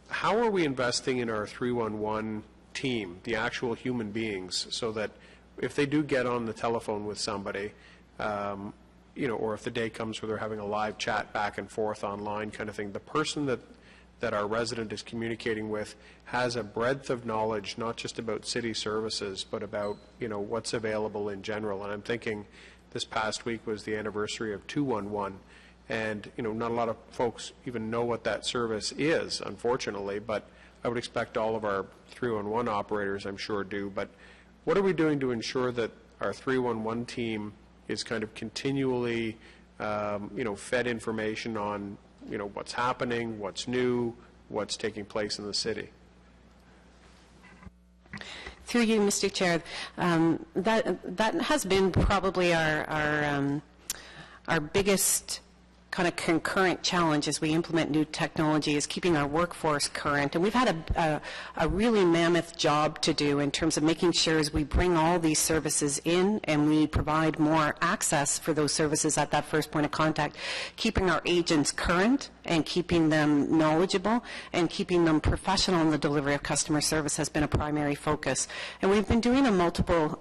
How are we investing in our 311 team, the actual human beings, so that if they do get on the telephone with somebody, or if the day comes where they're having a live chat back and forth online kind of thing, the person that our resident is communicating with has a breadth of knowledge, not just about city services, but about, what's available in general. And I'm thinking this past week was the anniversary of 211, and, not a lot of folks even know what that service is, unfortunately, but I would expect all of our 311 operators, I'm sure, do. But what are we doing to ensure that our 311 team is kind of continually, fed information on, what's happening, what's new, what's taking place in the city? Through you, Mr. Chair, that has been probably our biggest kind of concurrent challenge as we implement new technology is keeping our workforce current. And we've had a really mammoth job to do in terms of making sure as we bring all these services in and we provide more access for those services at that first point of contact, keeping our agents current and keeping them knowledgeable and keeping them professional in the delivery of customer service has been a primary focus. And we've been doing a multiple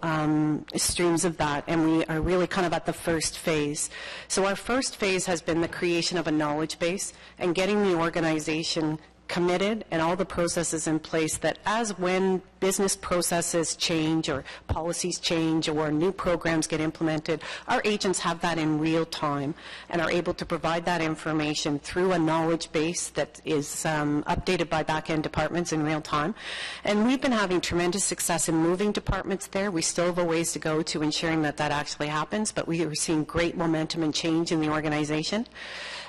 streams of that, and we are really kind of at the first phase. So our first phase has been the creation of a knowledge base and getting the organization committed and all the processes in place that as when business processes change or policies change or new programs get implemented, our agents have that in real time and are able to provide that information through a knowledge base that is updated by back-end departments in real time. And we've been having tremendous success in moving departments there. We still have a ways to go to ensuring that that actually happens, but we are seeing great momentum and change in the organization.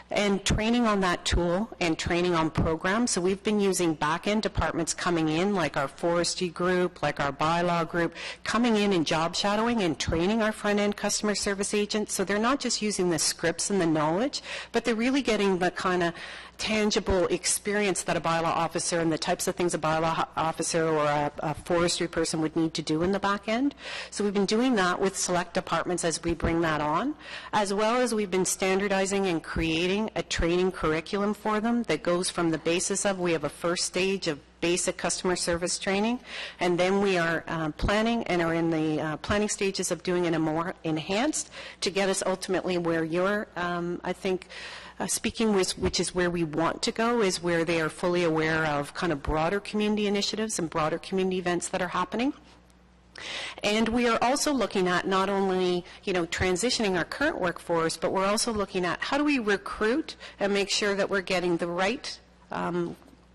And training on that tool and training on programs. So we've been using back-end departments coming in, like our forestry group, like our bylaw group, coming in and job shadowing and training our front-end customer service agents. So they're not just using the scripts and the knowledge, but they're really getting the kind of tangible experience that a bylaw officer and the types of things a bylaw officer or a forestry person would need to do in the back end. So we've been doing that with select departments as we bring that on, as well as we've been standardizing and creating a training curriculum for them that goes from the basis of, we have a first stage of basic customer service training, and then we are planning and are in the planning stages of doing it a more enhanced to get us ultimately where you're, I think, speaking with, which is where we want to go, is where they are fully aware of kind of broader community initiatives and broader community events that are happening. And we are also looking at not only, transitioning our current workforce, but we're also looking at how do we recruit and make sure that we're getting the right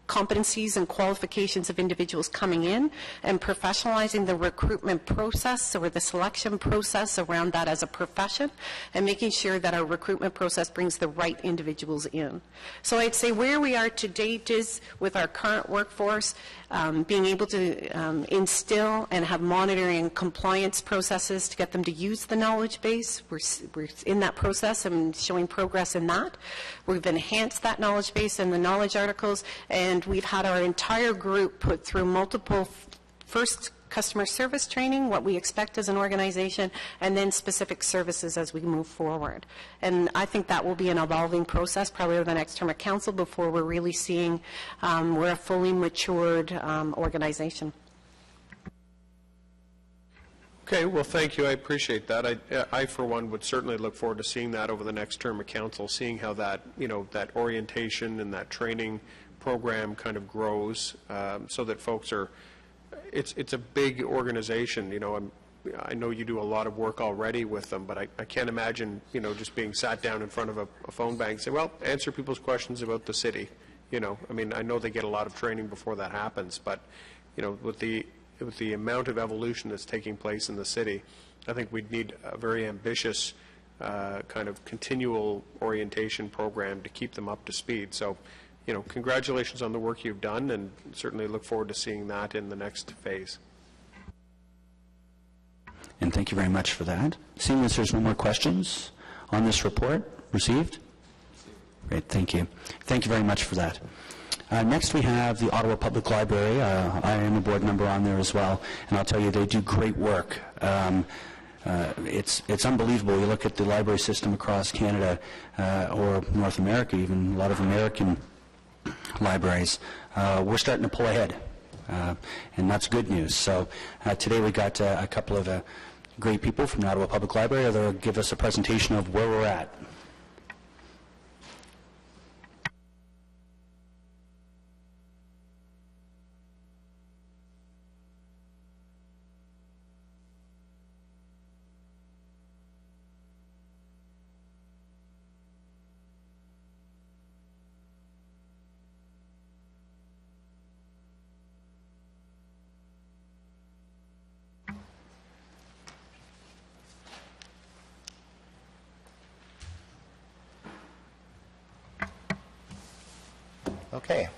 competencies and qualifications of individuals coming in and professionalizing the recruitment process or the selection process around that as a profession and making sure that our recruitment process brings the right individuals in. So I'd say where we are to date is with our current workforce, being able to instill and have monitoring and compliance processes to get them to use the knowledge base. We're in that process and showing progress in that. We've enhanced that knowledge base and the knowledge articles, and we've had our entire group put through multiple first customer service training, what we expect as an organization, and then specific services as we move forward. And I think that will be an evolving process probably over the next term of council before we're really seeing we're a fully matured organization. Okay, well, thank you. I appreciate that. I, for one, would certainly look forward to seeing that over the next term of council, seeing how that, that orientation and that training program kind of grows so that folks are, it's a big organization. I know you do a lot of work already with them, but I can't imagine, just being sat down in front of a phone bank and say, well, answer people's questions about the city. I know they get a lot of training before that happens, but, with the amount of evolution that's taking place in the city, I think we'd need a very ambitious kind of continual orientation program to keep them up to speed. So, congratulations on the work you've done, and certainly look forward to seeing that in the next phase. And thank you very much for that. Seeing as there's no more questions on this report received? Great, thank you. Thank you very much for that. Next we have the Ottawa Public Library. I am a board member on there as well, and I'll tell you they do great work. It's unbelievable. You look at the library system across Canada or North America, even a lot of American libraries. We're starting to pull ahead, and that's good news. So today we got a couple of great people from the Ottawa Public Library. They'll give us a presentation of where we're at. Okay.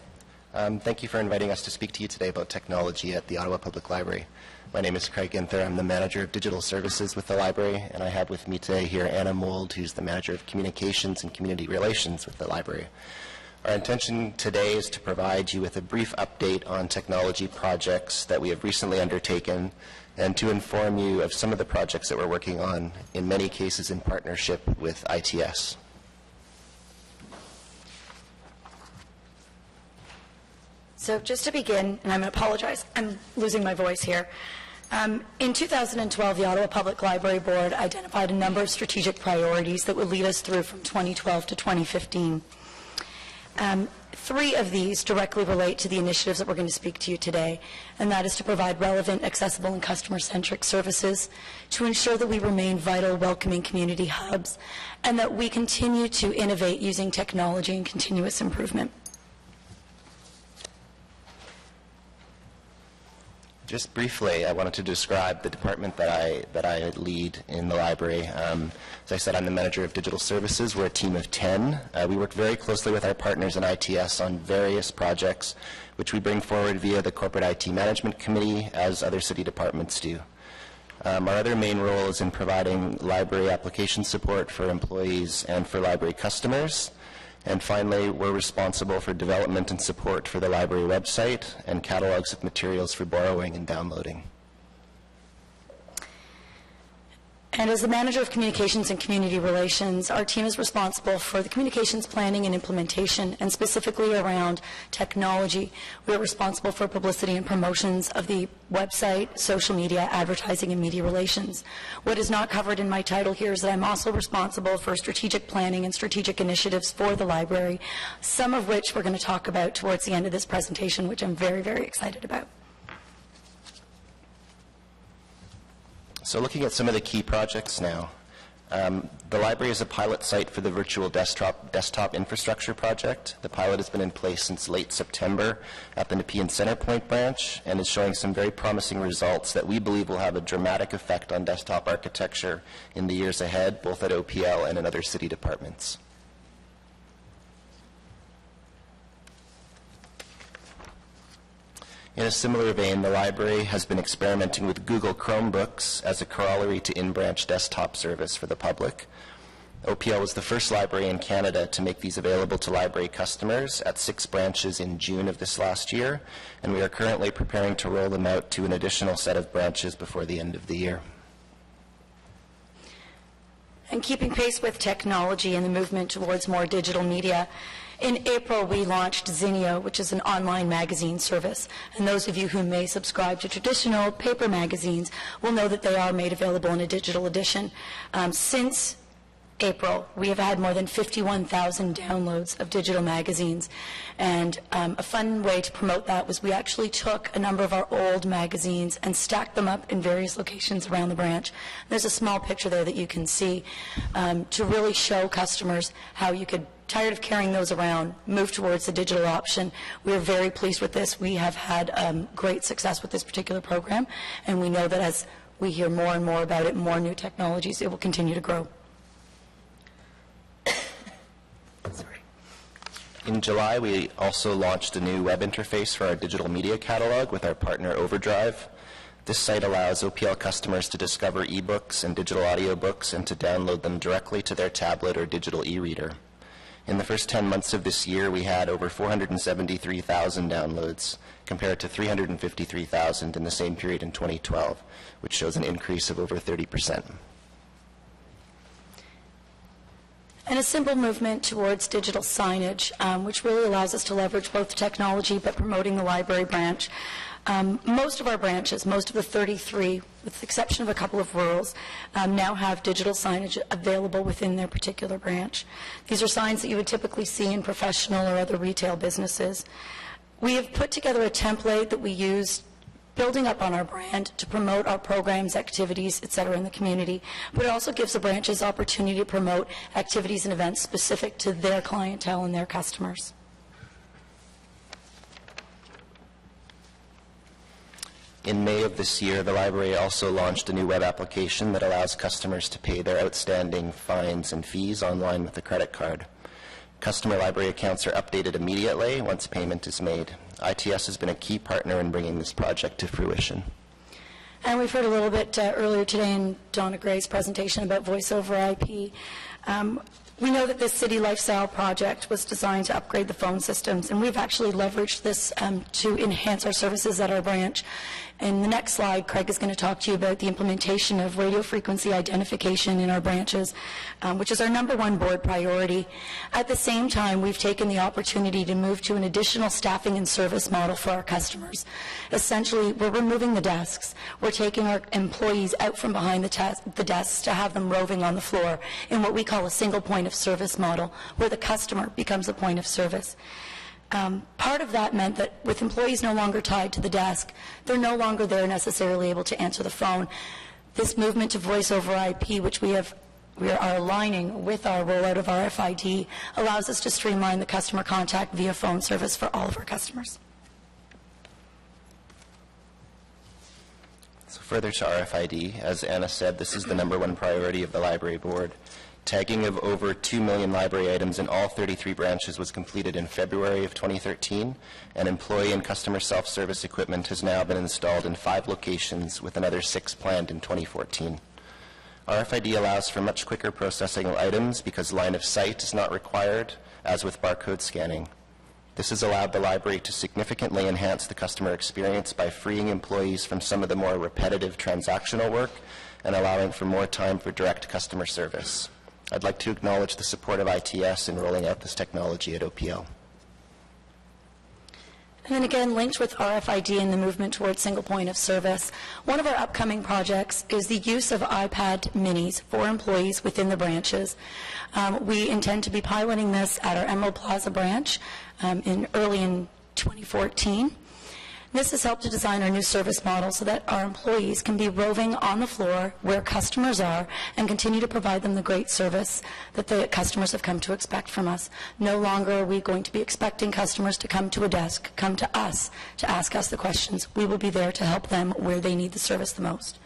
Thank you for inviting us to speak to you today about technology at the Ottawa Public Library. My name is Craig Ginther. I'm the Manager of Digital Services with the library, and I have with me today here Anna Mould, who's the Manager of Communications and Community Relations with the library. Our intention today is to provide you with a brief update on technology projects that we have recently undertaken and to inform you of some of the projects that we're working on, in many cases in partnership with ITS. So just to begin, and I'm going to apologize, I'm losing my voice here. In 2012, the Ottawa Public Library Board identified a number of strategic priorities that would lead us through from 2012 to 2015. 3 of these directly relate to the initiatives that we're going to speak to you today, and that is to provide relevant, accessible, and customer-centric services, to ensure that we remain vital, welcoming community hubs, and that we continue to innovate using technology and continuous improvement. Just briefly, I wanted to describe the department that I lead in the library. As I said, I'm the Manager of Digital Services. We're a team of 10. We work very closely with our partners in ITS on various projects, which we bring forward via the Corporate IT Management Committee, as other city departments do. Our other main role is in providing library application support for employees and for library customers. And finally, we're responsible for development and support for the library website and catalogs of materials for borrowing and downloading. And as the Manager of Communications and Community Relations, our team is responsible for the communications planning and implementation, and specifically around technology. We are responsible for publicity and promotions of the website, social media, advertising, and media relations. What is not covered in my title here is that I'm also responsible for strategic planning and strategic initiatives for the library, some of which we're going to talk about towards the end of this presentation, which I'm very, very excited about. So looking at some of the key projects now, the library is a pilot site for the virtual desktop infrastructure project. The pilot has been in place since late September at the Nepean Centrepoint branch and is showing some very promising results that we believe will have a dramatic effect on desktop architecture in the years ahead, both at OPL and in other city departments. In a similar vein, the library has been experimenting with Google Chromebooks as a corollary to in-branch desktop service for the public. OPL was the first library in Canada to make these available to library customers at 6 branches in June of this last year, and we are currently preparing to roll them out to an additional set of branches before the end of the year. And keeping pace with technology and the movement towards more digital media, in April, we launched Zinio, which is an online magazine service. And those of you who may subscribe to traditional paper magazines will know that they are made available in a digital edition. Since April, we have had more than 51,000 downloads of digital magazines. And a fun way to promote that was we actually took a number of our old magazines and stacked them up in various locations around the branch. There's a small picture there that you can see to really show customers how you could, tired of carrying those around, move towards the digital option. We are very pleased with this. We have had great success with this particular program, and we know that as we hear more and more about it, more new technologies, it will continue to grow. Sorry. In July, we also launched a new web interface for our digital media catalog with our partner Overdrive. This site allows OPL customers to discover ebooks and digital audiobooks and to download them directly to their tablet or digital e-reader. In the first 10 months of this year, we had over 473,000 downloads, compared to 353,000 in the same period in 2012, which shows an increase of over 30%. And a simple movement towards digital signage, which really allows us to leverage both technology but promoting the library branch. Most of our branches, most of the 33, with the exception of a couple of rurals, now have digital signage available within their particular branch. These are signs that you would typically see in professional or other retail businesses. We have put together a template that we use building up on our brand to promote our programs, activities, et cetera, in the community, but it also gives the branches opportunity to promote activities and events specific to their clientele and their customers. In May of this year, the library also launched a new web application that allows customers to pay their outstanding fines and fees online with a credit card. Customer library accounts are updated immediately once payment is made. ITS has been a key partner in bringing this project to fruition. And we've heard a little bit earlier today in Donna Gray's presentation about voice over IP. We know that this city lifestyle project was designed to upgrade the phone systems, and we've actually leveraged this to enhance our services at our branch. In the next slide, Craig is going to talk to you about the implementation of radio frequency identification in our branches, which is our #1 board priority. At the same time, we've taken the opportunity to move to an additional staffing and service model for our customers. Essentially, we're removing the desks. We're taking our employees out from behind the desks to have them roving on the floor in what we call a single point of service model, where the customer becomes a point of service. Part of that meant that with employees no longer tied to the desk, they're no longer there necessarily able to answer the phone. This movement to voice over IP, which we are aligning with our rollout of RFID, allows us to streamline the customer contact via phone service for all of our customers. So further to RFID, as Anna said, this is the #1 priority of the library board. Tagging of over 2 million library items in all 33 branches was completed in February of 2013, and employee and customer self-service equipment has now been installed in 5 locations, with another 6 planned in 2014. RFID allows for much quicker processing of items because line of sight is not required, as with barcode scanning. This has allowed the library to significantly enhance the customer experience by freeing employees from some of the more repetitive transactional work and allowing for more time for direct customer service. I'd like to acknowledge the support of ITS in rolling out this technology at OPL. And then again, linked with RFID and the movement towards single point of service, one of our upcoming projects is the use of iPad minis for employees within the branches. We intend to be piloting this at our Emerald Plaza branch early in 2014. This has helped to design our new service model so that our employees can be roving on the floor where customers are and continue to provide them the great service that the customers have come to expect from us. No longer are we going to be expecting customers to come to a desk, come to us to ask us the questions. We will be there to help them where they need the service the most.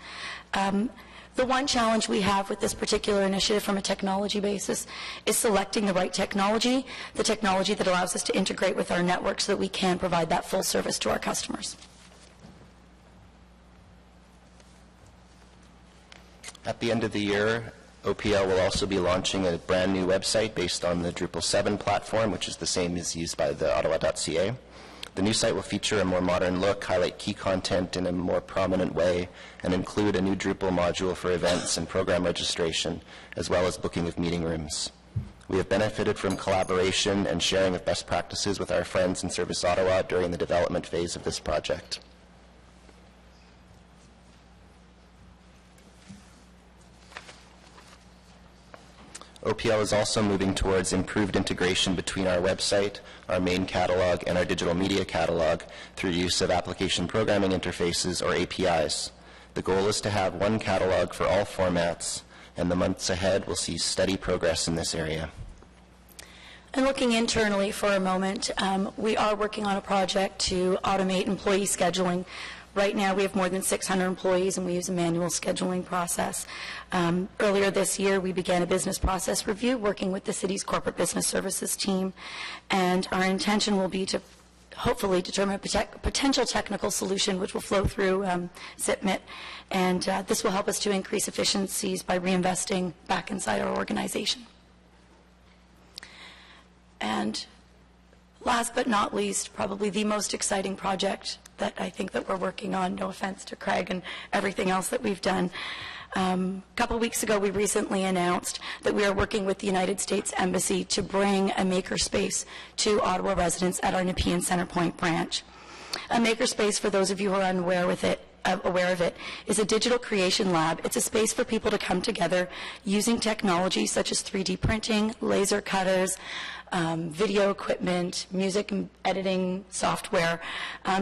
The one challenge we have with this particular initiative from a technology basis is selecting the right technology, the technology that allows us to integrate with our network so that we can provide that full service to our customers. At the end of the year, OPL will also be launching a brand new website based on the Drupal 7 platform, which is the same as used by the Ottawa.ca. The new site will feature a more modern look, highlight key content in a more prominent way, and include a new Drupal module for events and program registration, as well as booking of meeting rooms. We have benefited from collaboration and sharing of best practices with our friends in Service Ottawa during the development phase of this project. OPL is also moving towards improved integration between our website, our main catalog, and our digital media catalog through use of application programming interfaces, or APIs. The goal is to have one catalog for all formats, and the months ahead will see steady progress in this area. And looking internally for a moment, we are working on a project to automate employee scheduling. Right now, we have more than 600 employees, and we use a manual scheduling process. Earlier this year, we began a business process review working with the city's corporate business services team, and our intention will be to hopefully determine a potential technical solution which will flow through SIPMIT, and this will help us to increase efficiencies by reinvesting back inside our organization. And last but not least, probably the most exciting project that I think that we're working on, no offense to Craig and everything else that we've done. A couple weeks ago, we recently announced that we are working with the United States Embassy to bring a makerspace to Ottawa residents at our Nepean Centrepoint branch. A makerspace, for those of you who are aware of it, is a digital creation lab. It's a space for people to come together using technology such as 3D printing, laser cutters, video equipment, music and editing software,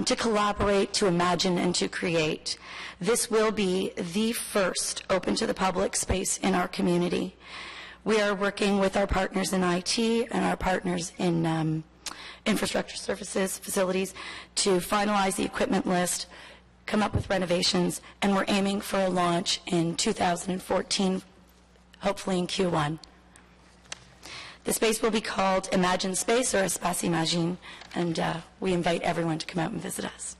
to collaborate, to imagine, and to create. This will be the first open to the public space in our community. We are working with our partners in IT and our partners in infrastructure services facilities to finalize the equipment list, come up with renovations, and we're aiming for a launch in 2014, hopefully in Q1. The space will be called Imagine Space, or Espace Imagine, and we invite everyone to come out and visit us.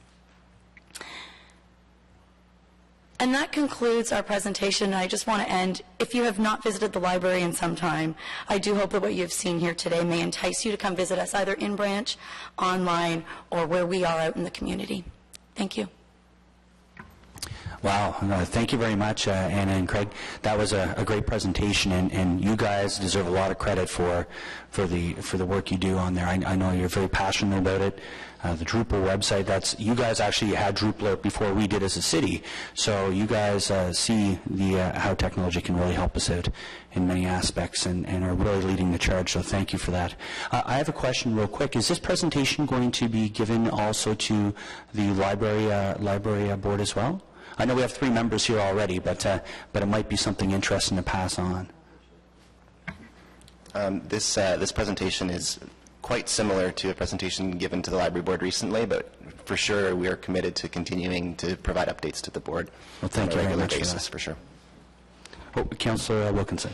And that concludes our presentation. I just want to end, if you have not visited the library in some time, I do hope that what you have seen here today may entice you to come visit us either in branch, online, or where we are out in the community. Thank you. Wow, thank you very much, Anna and Craig. That was a great presentation, and you guys deserve a lot of credit for the work you do on there. I know you're very passionate about it. The Drupal website, you guys actually had Drupal before we did as a city, so you guys see how technology can really help us out in many aspects, and are really leading the charge, so thank you for that. I have a question real quick. Is this presentation going to be given also to the library board as well? I know we have 3 members here already, but it might be something interesting to pass on. This presentation is quite similar to a presentation given to the library board recently, but for sure we are committed to continuing to provide updates to the board on a regular basis, for sure. Oh, Councillor Wilkinson.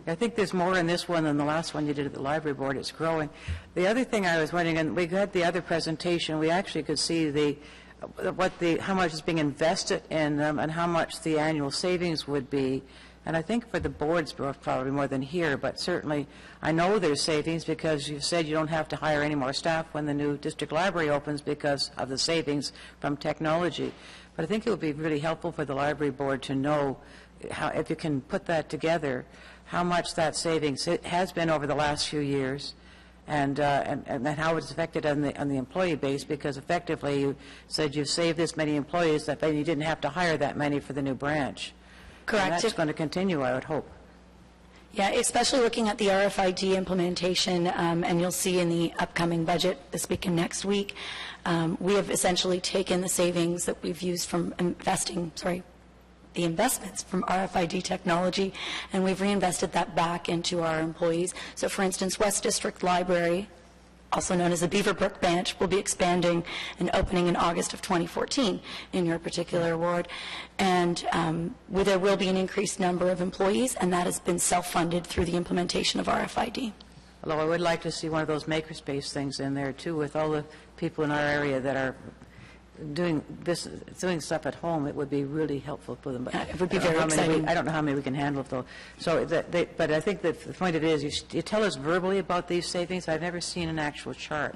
I think there's more in this one than the last one you did at the library board. It's growing. The other thing I was wondering, and we had the other presentation, we actually could see how much is being invested in them and how much the annual savings would be. And I think for the boards, probably more than here, but certainly I know there's savings because you said you don't have to hire any more staff when the new district library opens because of the savings from technology. But I think it would be really helpful for the library board to know how, if you can put that together, how much that savings has been over the last few years, and how it's affected on the employee base, because effectively you said you've saved this many employees that then you didn't have to hire that many for the new branch. Correct. And that's going to continue, I would hope. Yeah, especially looking at the RFID implementation, and you'll see in the upcoming budget this week and next week, we have essentially taken the savings that we've used from the investments from RFID technology, and we've reinvested that back into our employees. So, for instance, West District Library, also known as the Beaverbrook Branch, will be expanding and opening in August of 2014 in your particular ward. And there will be an increased number of employees, and that has been self-funded through the implementation of RFID. Although I would like to see one of those makerspace things in there, too, with all the people in our area that are doing stuff at home. It would be really helpful for them. But it would be very exciting. I don't know how many we can handle, though. So, but I think that the point it is, you tell us verbally about these savings. I've never seen an actual chart.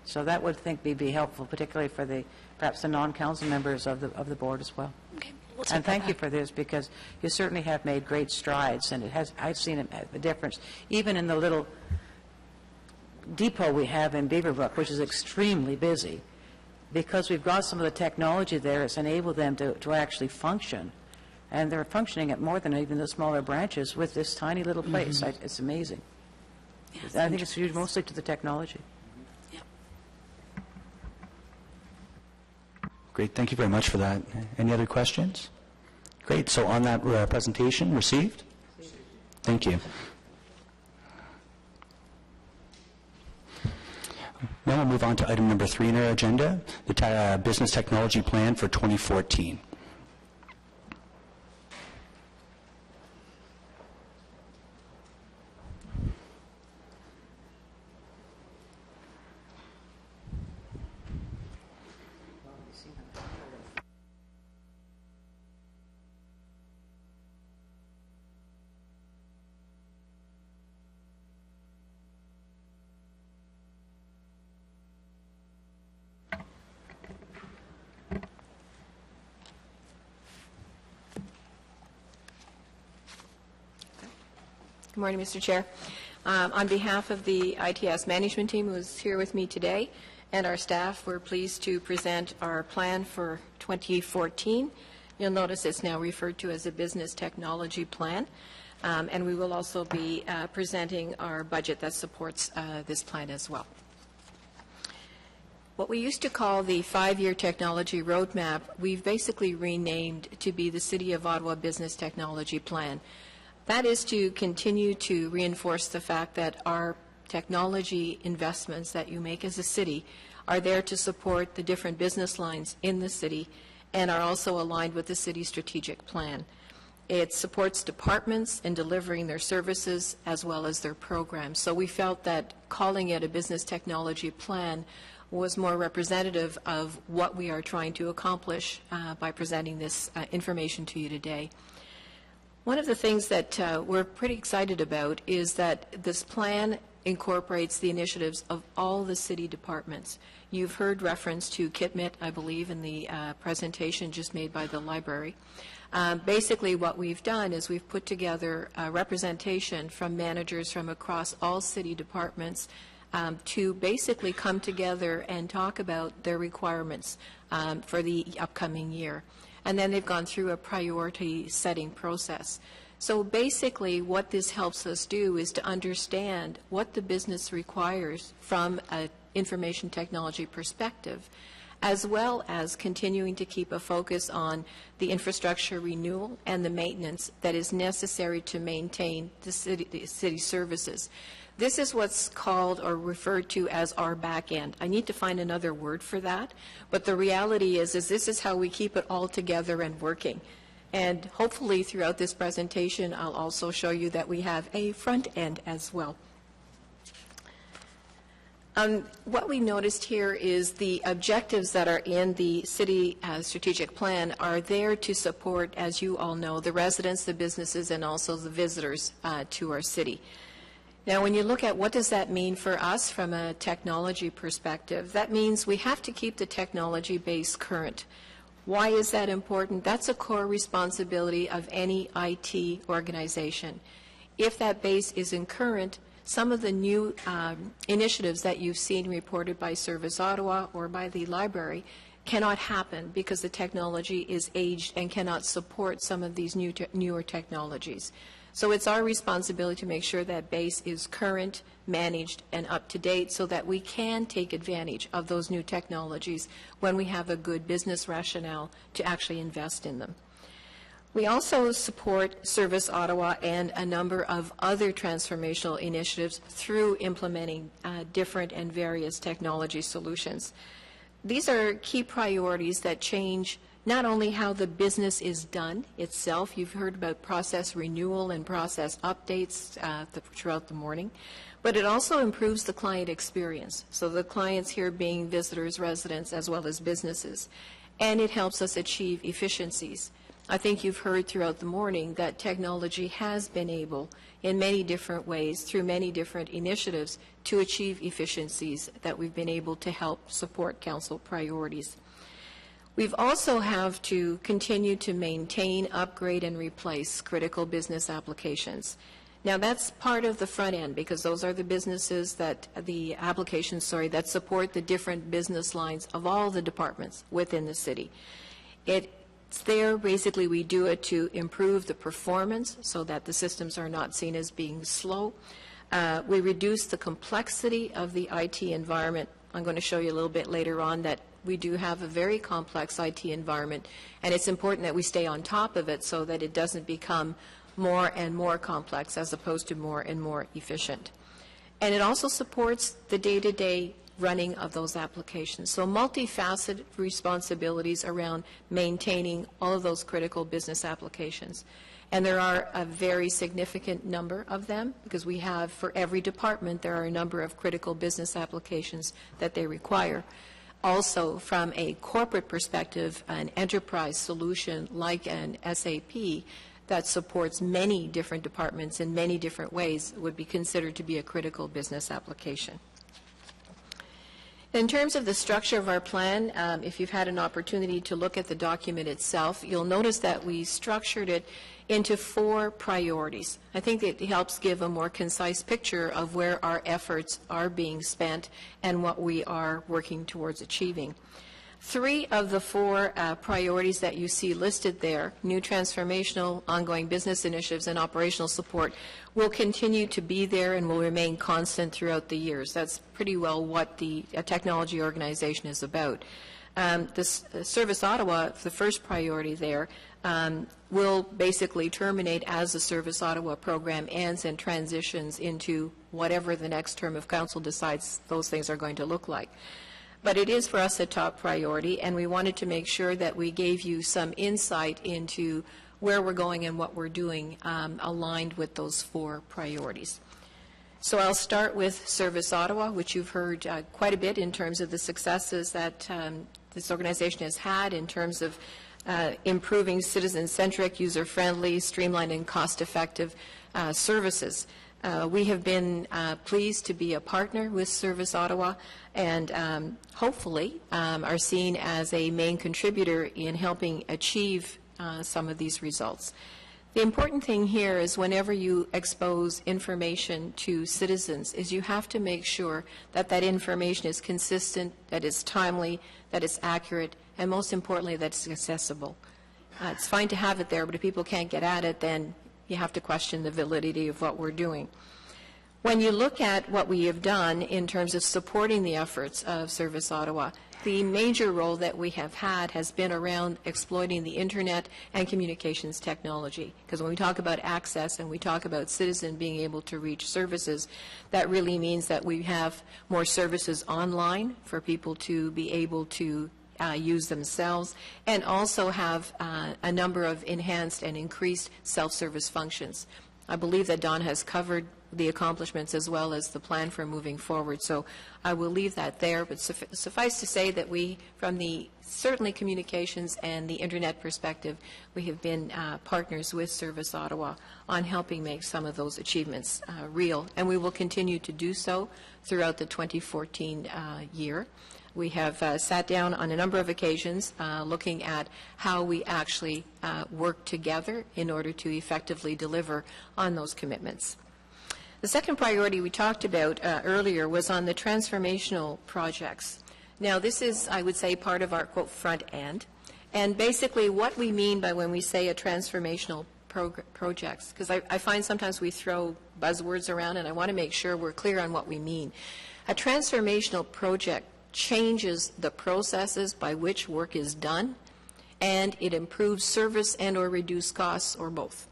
So that would be helpful, particularly for perhaps the non-council members of the board as well. Okay. And thank you for this, because you certainly have made great strides, and I've seen a difference, even in the little depot we have in Beaverbrook, which is extremely busy. Because we've got some of the technology there, it's enabled them to actually function. And they're functioning at more than even the smaller branches with this tiny little place. Mm-hmm. It's amazing. Yes, I think it's due mostly to the technology. Yep. Great, thank you very much for that. Any other questions? Great, so on that presentation, received? Thank you. Now we'll move on to item number 3 in our agenda, the Business Technology Plan for 2014. Good morning, Mr. Chair. On behalf of the ITS management team who is here with me today and our staff, we're pleased to present our plan for 2014. You'll notice it's now referred to as a business technology plan, and we will also be presenting our budget that supports this plan as well. What we used to call the 5-year technology roadmap, we've basically renamed to be the City of Ottawa Business Technology Plan. That is to continue to reinforce the fact that our technology investments that you make as a city are there to support the different business lines in the city and are also aligned with the city's strategic plan. It supports departments in delivering their services as well as their programs. So we felt that calling it a business technology plan was more representative of what we are trying to accomplish by presenting this information to you today. One of the things that we're pretty excited about is that this plan incorporates the initiatives of all the city departments. You've heard reference to KITMIT, I believe, in the presentation just made by the library. Basically, what we've done is we've put together a representation from managers from across all city departments to basically come together and talk about their requirements for the upcoming year. And then they've gone through a priority setting process. So basically what this helps us do is to understand what the business requires from an information technology perspective, as well as continuing to keep a focus on the infrastructure renewal and the maintenance that is necessary to maintain the city services. This is what's called or referred to as our back end. I need to find another word for that, but the reality is this is how we keep it all together and working. And hopefully throughout this presentation, I'll also show you that we have a front end as well. What we noticed here is the objectives that are in the city strategic plan are there to support, as you all know, the residents, the businesses, and also the visitors to our city. Now, when you look at what does that mean for us from a technology perspective, that means we have to keep the technology base current. Why is that important? That's a core responsibility of any IT organization. If that base isn't current, some of the new initiatives that you've seen reported by Service Ottawa or by the library cannot happen because the technology is aged and cannot support some of these newer technologies. So it's our responsibility to make sure that base is current, managed, and up to date so that we can take advantage of those new technologies when we have a good business rationale to actually invest in them. We also support Service Ottawa and a number of other transformational initiatives through implementing different and various technology solutions. These are key priorities that change not only how the business is done itself. You've heard about process renewal and process updates throughout the morning, but it also improves the client experience. So the clients here being visitors, residents, as well as businesses. And it helps us achieve efficiencies. I think you've heard throughout the morning that technology has been able, in many different ways, through many different initiatives, to achieve efficiencies that we've been able to help support council priorities. We've also have to continue to maintain, upgrade, and replace critical business applications. Now, that's part of the front end because those are the businesses that, the applications, that support the different business lines of all the departments within the city. It's there, basically, we do it to improve the performance so that the systems are not seen as being slow. We reduce the complexity of the IT environment. I'm going to show you a little bit later on that we do have a very complex IT environment, and it's important that we stay on top of it so that it doesn't become more and more complex as opposed to more and more efficient. And it also supports the day-to-day running of those applications. So multifaceted responsibilities around maintaining all of those critical business applications. And there are a very significant number of them because we have, for every department, there are a number of critical business applications that they require. Also, from a corporate perspective, an enterprise solution like an SAP that supports many different departments in many different ways would be considered to be a critical business application. In terms of the structure of our plan, if you've had an opportunity to look at the document itself, you'll notice that we structured it into 4 priorities. I think it helps give a more concise picture of where our efforts are being spent and what we are working towards achieving. 3 of the 4 priorities that you see listed there, new transformational, ongoing business initiatives, and operational support, will continue to be there and will remain constant throughout the years. That's pretty well what the technology organization is about. Service Ottawa, the first priority there, will basically terminate as the Service Ottawa program ends and transitions into whatever the next term of council decides those things are going to look like. But it is for us a top priority, and we wanted to make sure that we gave you some insight into where we're going and what we're doing aligned with those 4 priorities. So I'll start with Service Ottawa, which you've heard quite a bit in terms of the successes that this organization has had in terms of improving citizen-centric, user-friendly, streamlined, and cost-effective services. We have been pleased to be a partner with Service Ottawa and hopefully are seen as a main contributor in helping achieve some of these results. The important thing here is whenever you expose information to citizens is you have to make sure that that information is consistent, that it's timely, that it's accurate, and most importantly, that it's accessible. It's fine to have it there, but if people can't get at it, then you have to question the validity of what we're doing. When you look at what we have done in terms of supporting the efforts of Service Ottawa, the major role that we have had has been around exploiting the internet and communications technology. Because when we talk about access and we talk about citizen being able to reach services, that really means that we have more services online for people to be able to use themselves, and also have a number of enhanced and increased self-service functions. I believe that Don has covered the accomplishments as well as the plan for moving forward, so I will leave that there, but suffice to say that we, from the certainly communications and the internet perspective, we have been partners with Service Ottawa on helping make some of those achievements real, and we will continue to do so throughout the 2014 year. We have sat down on a number of occasions looking at how we actually work together in order to effectively deliver on those commitments. The second priority we talked about earlier was on the transformational projects. Now, this is, I would say, part of our, quote, front end. And basically what we mean by when we say a transformational projects, because I find sometimes we throw buzzwords around, and I want to make sure we're clear on what we mean. A transformational project changes the processes by which work is done, and it improves service and or reduce costs, or both.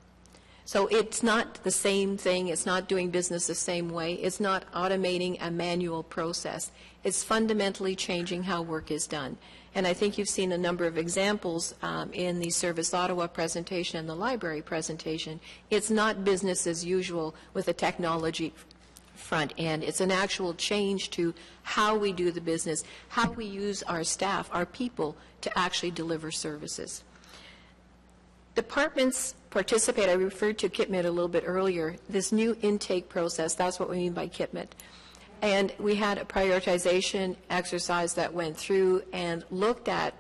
So it's not the same thing. It's not doing business the same way. It's not automating a manual process. It's fundamentally changing how work is done. And I think you've seen a number of examples in the Service Ottawa presentation and the library presentation. It's not business as usual with a technology front end. It's an actual change to how we do the business, how we use our staff, our people, to actually deliver services. Departments participate. I referred to KITMIT a little bit earlier. This new intake process, that's what we mean by KITMIT. And we had a prioritization exercise that went through and looked at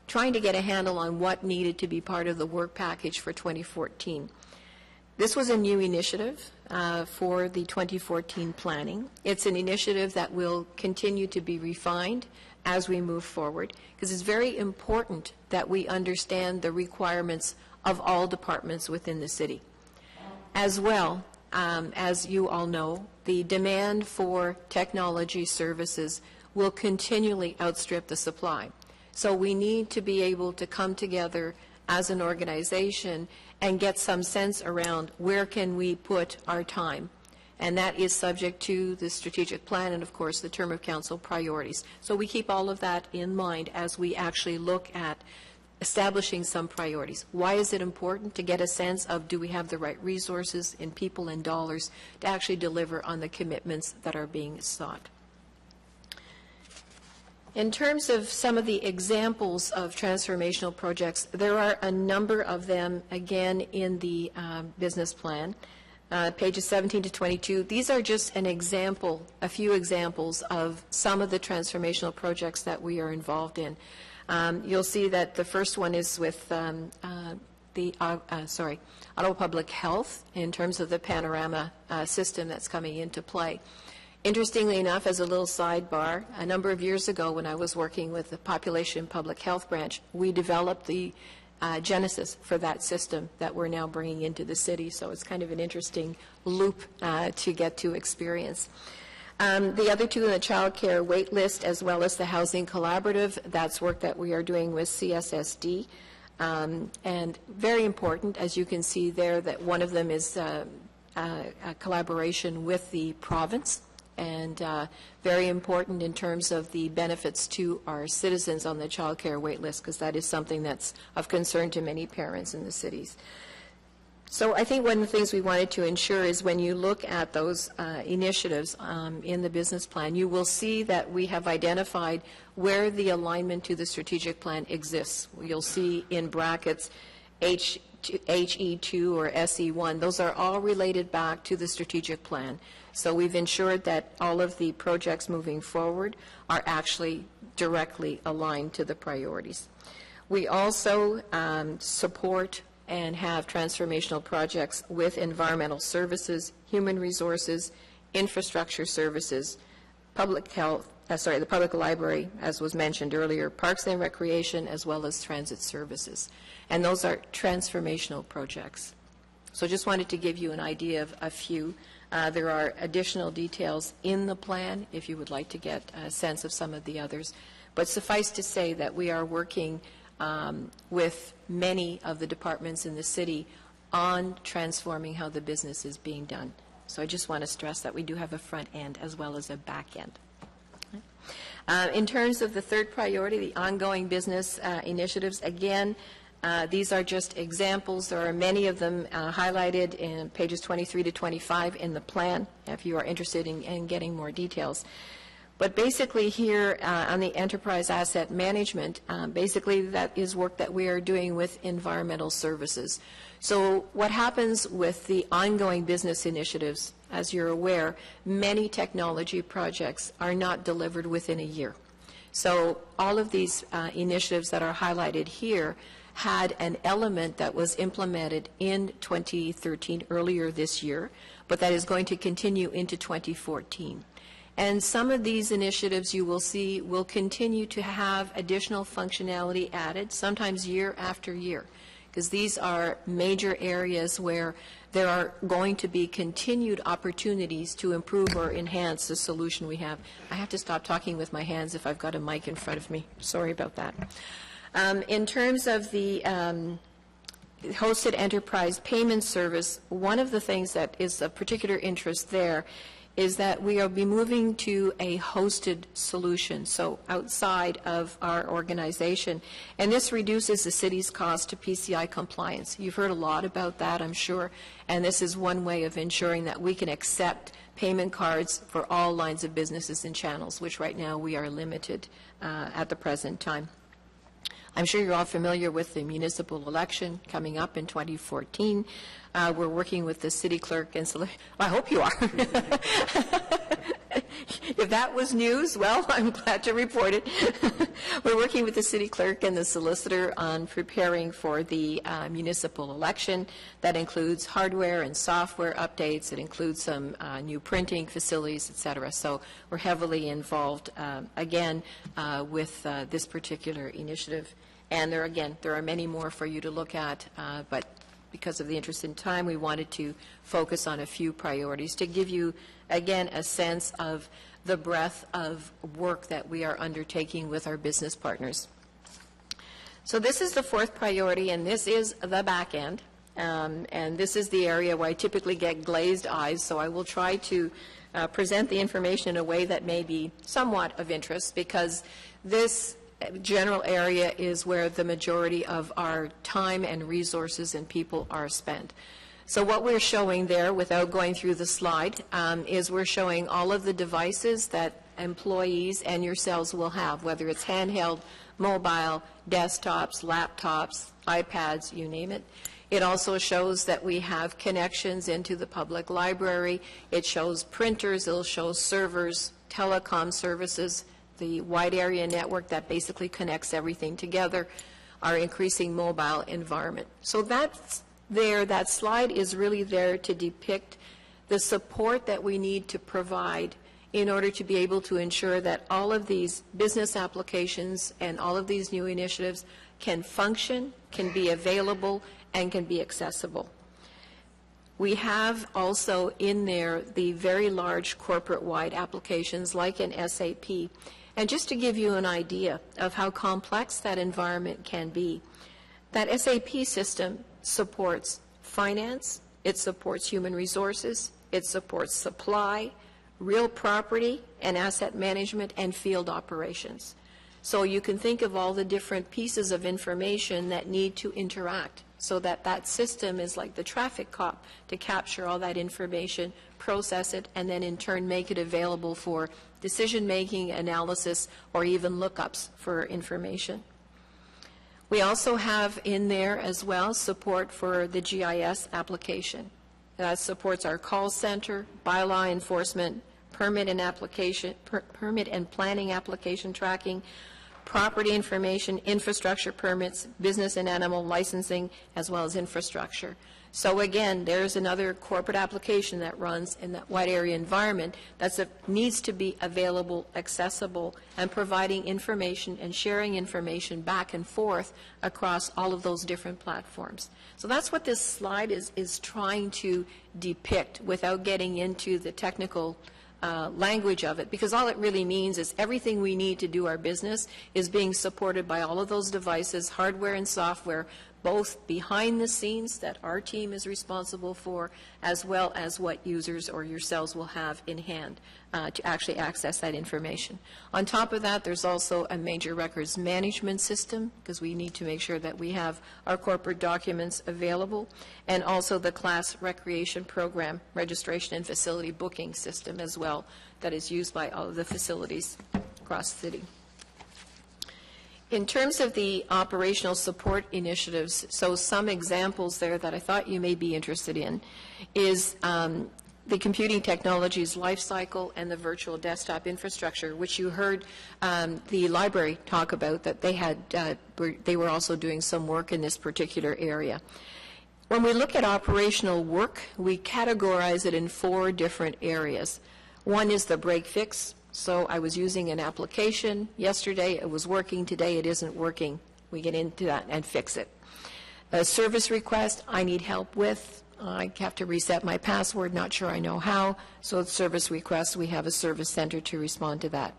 trying to get a handle on what needed to be part of the work package for 2014. This was a new initiative for the 2014 planning. It's an initiative that will continue to be refined as we move forward, because it's very important that we understand the requirements of all departments within the city. As well, as you all know, the demand for technology services will continually outstrip the supply. So we need to be able to come together as an organization and get some sense around where can we put our time. And that is subject to the strategic plan and, of course, the term of council priorities. So we keep all of that in mind as we actually look at establishing some priorities. Why is it important? To get a sense of, do we have the right resources in people and dollars to actually deliver on the commitments that are being sought. In terms of some of the examples of transformational projects, there are a number of them, again, in the business plan. Pages 17 to 22. These are just an example, a few examples of some of the transformational projects that we are involved in. You'll see that the first one is with Ottawa Public Health in terms of the panorama system that's coming into play. Interestingly enough, as a little sidebar, a number of years ago when I was working with the Population Public Health Branch, we developed the genesis for that system that we're now bringing into the city. So it's kind of an interesting loop to get to experience. The other two in the child care wait list, as well as the housing collaborative, that's work that we are doing with CSSD. And very important, as you can see there, that one of them is a collaboration with the province and very important in terms of the benefits to our citizens on the child care wait list, because that is something that's of concern to many parents in the cities. So I think one of the things we wanted to ensure is when you look at those initiatives in the business plan, you will see that we have identified where the alignment to the strategic plan exists. You'll see in brackets HE2 or SE1. Those are all related back to the strategic plan. So we've ensured that all of the projects moving forward are actually directly aligned to the priorities. We also support and have transformational projects with environmental services, human resources, infrastructure services, public health, the public library, as was mentioned earlier, parks and recreation, as well as transit services. And those are transformational projects. So just wanted to give you an idea of a few. There are additional details in the plan if you would like to get a sense of some of the others. But suffice to say that we are working with many of the departments in the city on transforming how the business is being done. So I just want to stress that we do have a front end as well as a back end. In terms of the third priority, the ongoing business initiatives, again, these are just examples. There are many of them highlighted in pages 23 to 25 in the plan, if you are interested in getting more details. But basically here on the enterprise asset management, basically that is work that we are doing with environmental services. So what happens with the ongoing business initiatives, as you're aware, many technology projects are not delivered within a year. So all of these initiatives that are highlighted here had an element that was implemented in 2013, earlier this year, but that is going to continue into 2014. And some of these initiatives you will see will continue to have additional functionality added, sometimes year after year, because these are major areas where there are going to be continued opportunities to improve or enhance the solution we have. I have to stop talking with my hands if I've got a mic in front of me. Sorry about that. In terms of the hosted enterprise payment service, one of the things that is of particular interest there is that we will be moving to a hosted solution, so outside of our organization. And this reduces the city's cost to PCI compliance. You've heard a lot about that, I'm sure, and this is one way of ensuring that we can accept payment cards for all lines of businesses and channels, which right now we are limited at the present time. I'm sure you're all familiar with the municipal election coming up in 2014. We're working with the city clerk and I hope you are. If that was news, well, I'm glad to report it. We're working with the city clerk and the solicitor on preparing for the municipal election. That includes hardware and software updates. It includes some new printing facilities, et cetera. So we're heavily involved, again, with this particular initiative. And there are many more for you to look at, but because of the interest in time, we wanted to focus on a few priorities to give you, again, a sense of the breadth of work that we are undertaking with our business partners. So this is the fourth priority, and this is the back end. And this is the area where I typically get glazed eyes, so I will try to present the information in a way that may be somewhat of interest, because this general area is where the majority of our time and resources and people are spent. So what we're showing there, without going through the slide, is we're showing all of the devices that employees and yourselves will have, whether it's handheld, mobile, desktops, laptops, iPads, you name it. It also shows that we have connections into the public library. It shows printers, it'll show servers, telecom services, the wide area network that basically connects everything together, our increasing mobile environment. So that's there. That slide is really there to depict the support that we need to provide in order to be able to ensure that all of these business applications and all of these new initiatives can function, can be available, and can be accessible. We have also in there the very large corporate-wide applications like an SAP. And just to give you an idea of how complex that environment can be, that SAP system supports finance, it supports human resources, it supports supply, real property and asset management, and field operations. So you can think of all the different pieces of information that need to interact so that that system is like the traffic cop to capture all that information, process it, and then in turn make it available for decision-making, analysis, or even lookups for information. We also have in there as well support for the GIS application. That supports our call center, bylaw enforcement, permit and planning application tracking, property information, infrastructure permits, business and animal licensing, as well as infrastructure. So again, there's another corporate application that runs in that wide area environment that needs to be available, accessible, and providing information and sharing information back and forth across all of those different platforms. So that's what this slide is trying to depict without getting into the technical language of it, because all it really means is everything we need to do our business is being supported by all of those devices, hardware and software, both behind the scenes that our team is responsible for, as well as what users or yourselves will have in hand to actually access that information. On top of that, there's also a major records management system, because we need to make sure that we have our corporate documents available, and also the class recreation program registration and facility booking system as well that is used by all of the facilities across the city. In terms of the operational support initiatives, so some examples there that I thought you may be interested in is the computing technologies life cycle and the virtual desktop infrastructure, which you heard the library talk about, that they were also doing some work in this particular area. When we look at operational work, we categorize it in 4 different areas. One is the break fix. So I was using an application yesterday, it was working, today it isn't working. We get into that and fix it. A service request I need help with. I have to reset my password, not sure I know how. So it's service request, we have a service center to respond to that.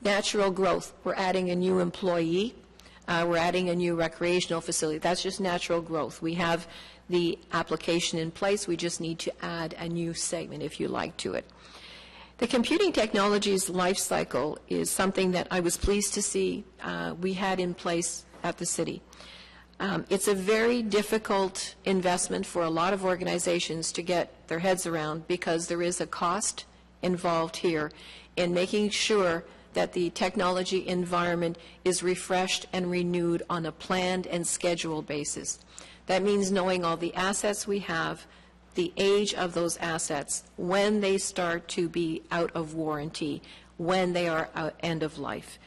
Natural growth, we're adding a new employee. We're adding a new recreational facility. That's just natural growth. We have the application in place, we just need to add a new segment, if you like, to it. The computing technologies life cycle is something that I was pleased to see we had in place at the city. It's a very difficult investment for a lot of organizations to get their heads around, because there is a cost involved here in making sure that the technology environment is refreshed and renewed on a planned and scheduled basis. That means knowing all the assets we have, the age of those assets, when they start to be out of warranty, when they are end of life.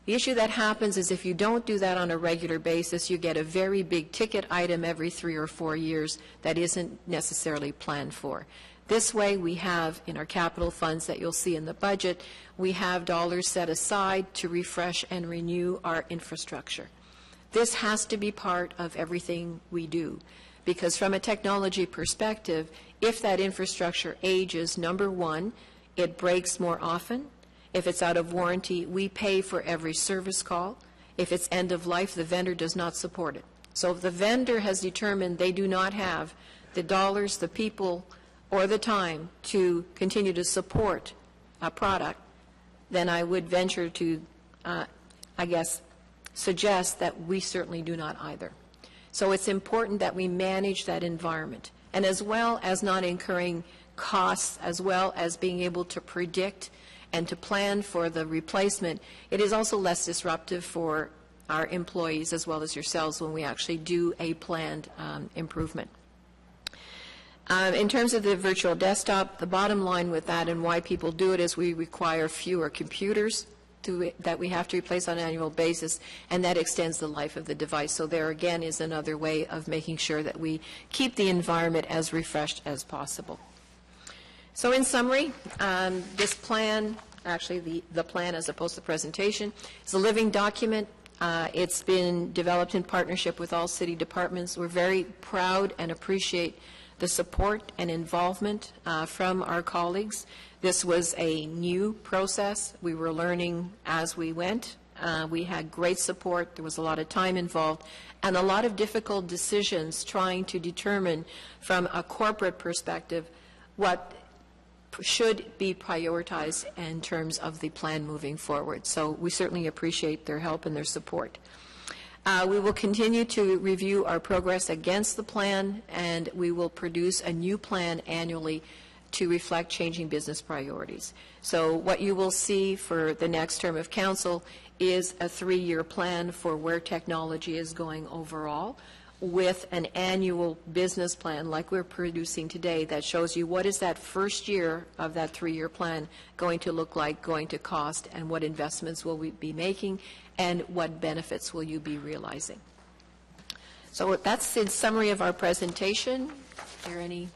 The issue that happens is if you don't do that on a regular basis, you get a very big ticket item every 3 or 4 years that isn't necessarily planned for. This way we have in our capital funds that you'll see in the budget, we have dollars set aside to refresh and renew our infrastructure. This has to be part of everything we do. Because from a technology perspective, if that infrastructure ages, number one, it breaks more often. If it's out of warranty, we pay for every service call. If it's end of life, the vendor does not support it. So if the vendor has determined they do not have the dollars, the people, or the time to continue to support a product, then I would venture to, suggest that we certainly do not either. So it's important that we manage that environment, and as well as not incurring costs, as well as being able to predict and to plan for the replacement, it is also less disruptive for our employees as well as yourselves when we actually do a planned improvement. In terms of the virtual desktop, the bottom line with that and why people do it is we require fewer computers that we have to replace on an annual basis, and that extends the life of the device. So there again is another way of making sure that we keep the environment as refreshed as possible. So in summary, this plan, actually the plan as opposed to the presentation, is a living document. It's been developed in partnership with all city departments. We're very proud and appreciate the support and involvement from our colleagues. This was a new process. We were learning as we went. We had great support. There was a lot of time involved and a lot of difficult decisions trying to determine from a corporate perspective what should be prioritized in terms of the plan moving forward. So we certainly appreciate their help and their support. We will continue to review our progress against the plan, and we will produce a new plan annually to reflect changing business priorities. So what you will see for the next term of council is a 3-year plan for where technology is going overall, with an annual business plan like we're producing today that shows you what is that first year of that 3-year plan going to look like, going to cost, and what investments will we be making, and what benefits will you be realizing. So that's in summary of our presentation. Are there any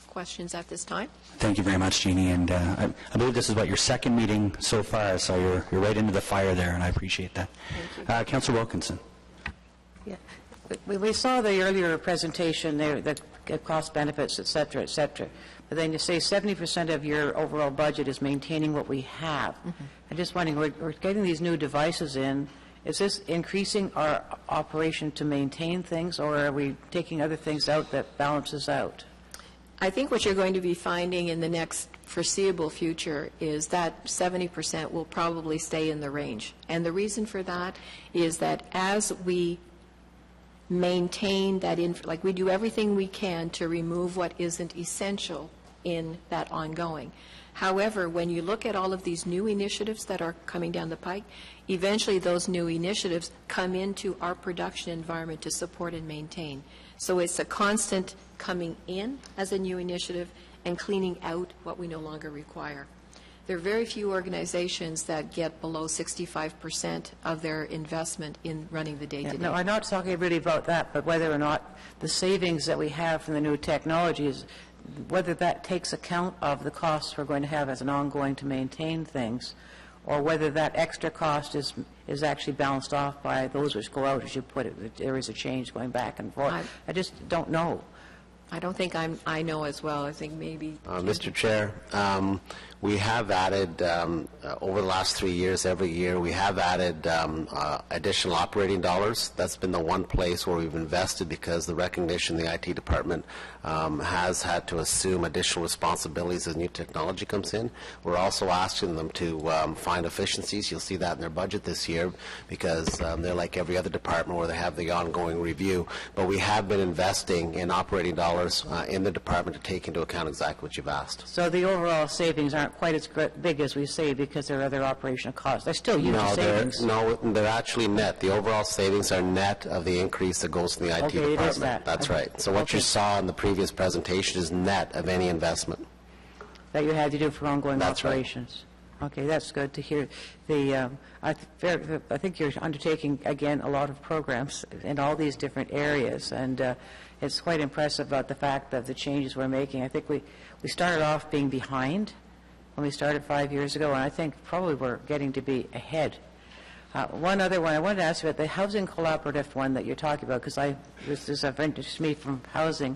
questions at this time? Thank you very much, Jeannie. And I believe this is your second meeting so far, so you're right into the fire there, and I appreciate that. Thank you. Councillor Wilkinson. Yeah. We saw the earlier presentation there, the cost benefits, et cetera, but then you say 70% of your overall budget is maintaining what we have. Mm-hmm. I'm just wondering, we're getting these new devices in. Is this increasing our operation to maintain things, or are we taking other things out that balances out? I think what you're going to be finding in the next foreseeable future is that 70% will probably stay in the range. And the reason for that is that as we maintain that, like we do everything we can to remove what isn't essential in that ongoing. However, when you look at all of these new initiatives that are coming down the pike, eventually those new initiatives come into our production environment to support and maintain. So it's a constant coming in as a new initiative and cleaning out what we no longer require. There are very few organizations that get below 65% of their investment in running the day-to-day. No, I'm not talking really about that, but whether or not the savings that we have from the new technologies, whether that takes account of the costs we're going to have as an ongoing to maintain things, or whether that extra cost is actually balanced off by those which go out, as you put it. There is a change going back and forth. I just don't know. I don't think I know as well. I think maybe... Mr. Chair, we have added, over the last 3 years, every year, we have added additional operating dollars. That's been the one place where we've invested because the recognition the IT department has had to assume additional responsibilities as new technology comes in. We're also asking them to find efficiencies. You'll see that in their budget this year because they're like every other department where they have the ongoing review. But we have been investing in operating dollars in the department to take into account exactly what you've asked. So the overall savings aren't quite as big as we say because there are other operational costs. They're still huge savings. No, they're actually net. The overall savings are net of the increase that goes to the IT department. It is that. That's right. So what you saw in the previous presentation is net of any investment that you had to do for ongoing That's operations. Right. Okay, that's good to hear. I think you're undertaking, again, a lot of programs in all these different areas, and it's quite impressive about the fact that the changes we're making. I think we started off being behind when we started 5 years ago, and I think probably we're getting to be ahead. One other one, I wanted to ask you about the housing collaborative one that you're talking about, because this is of interest to me from housing.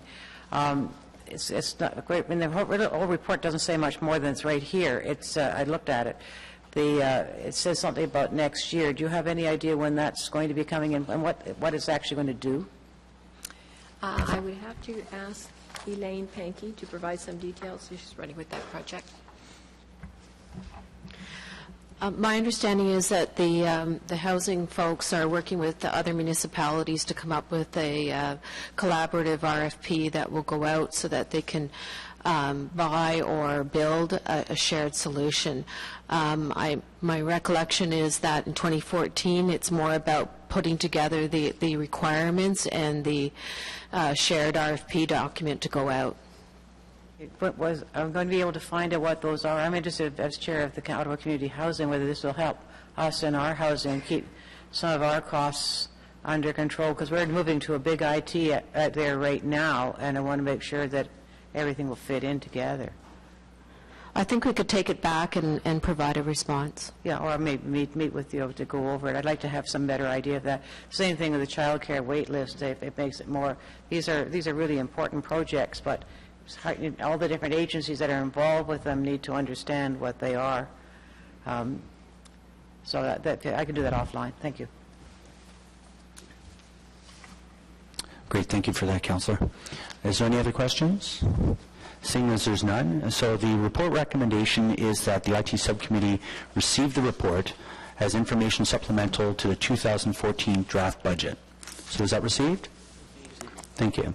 It's not great. I mean, the whole report doesn't say much more than it's right here. I looked at it. It says something about next year. Do you have any idea when that's going to be coming in and what it's actually going to do? I would have to ask Elaine Pankey to provide some details. She's running with that project. My understanding is that the housing folks are working with the other municipalities to come up with a collaborative RFP that will go out so that they can buy or build a shared solution. My recollection is that in 2014 it's more about putting together the requirements and the shared RFP document to go out. I'm going to be able to find out what those are. I'm interested, as chair of the Ottawa Community Housing, whether this will help us in our housing and keep some of our costs under control, because we're moving to a big IT there right now, and I want to make sure that everything will fit in together. I think we could take it back and provide a response. Yeah, or maybe meet with you to go over it. I'd like to have some better idea of that. Same thing with the child care wait list. It makes it more. These are really important projects, but all the different agencies that are involved with them need to understand what they are. So that I can do that offline. Thank you. Great. Thank you for that, Councillor. Is there any other questions? Seeing as there's none, so the report recommendation is that the IT subcommittee receive the report as information supplemental to the 2014 draft budget. So is that received? Thank you.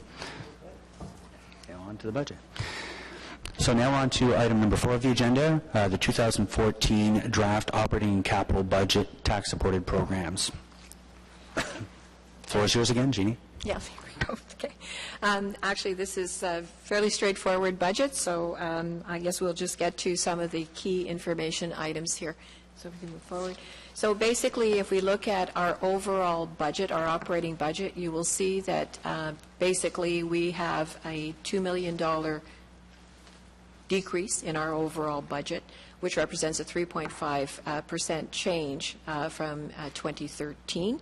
Now on to the budget. So now on to item number 4 of the agenda, the 2014 draft operating and capital budget tax-supported programs. Floor is yours again, Jeannie. Yeah, there we go. Okay. Actually, this is a fairly straightforward budget, so I guess we'll just get to some of the key information items here. So we can move forward. So basically, if we look at our overall budget, our operating budget, you will see that basically we have a $2 million decrease in our overall budget, which represents a 3.5% change from 2013,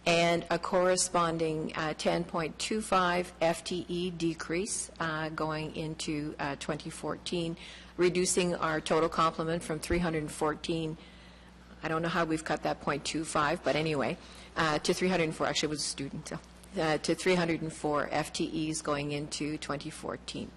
and a corresponding 10.25 FTE decrease going into 2014, reducing our total complement from 314, I don't know how we've cut that 0.25, but anyway, to 304, actually it was a student, so, to 304 FTEs going into 2014.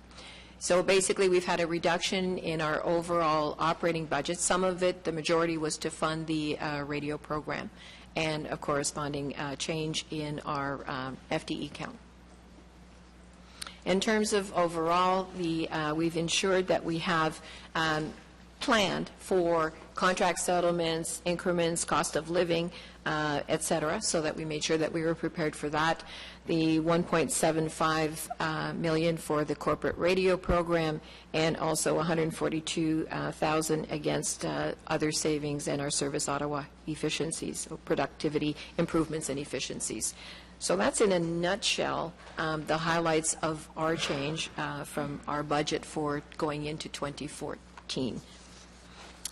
So basically, we've had a reduction in our overall operating budget. Some of it, the majority, was to fund the radio program, and a corresponding change in our FTE count. In terms of overall, we've ensured that we have planned for contract settlements, increments, cost of living, et cetera, so that we made sure that we were prepared for that. The $1.75 million for the corporate radio program, and also $142,000 against other savings and our Service Ottawa efficiencies, so productivity improvements and efficiencies. So that's in a nutshell the highlights of our change from our budget for going into 2014.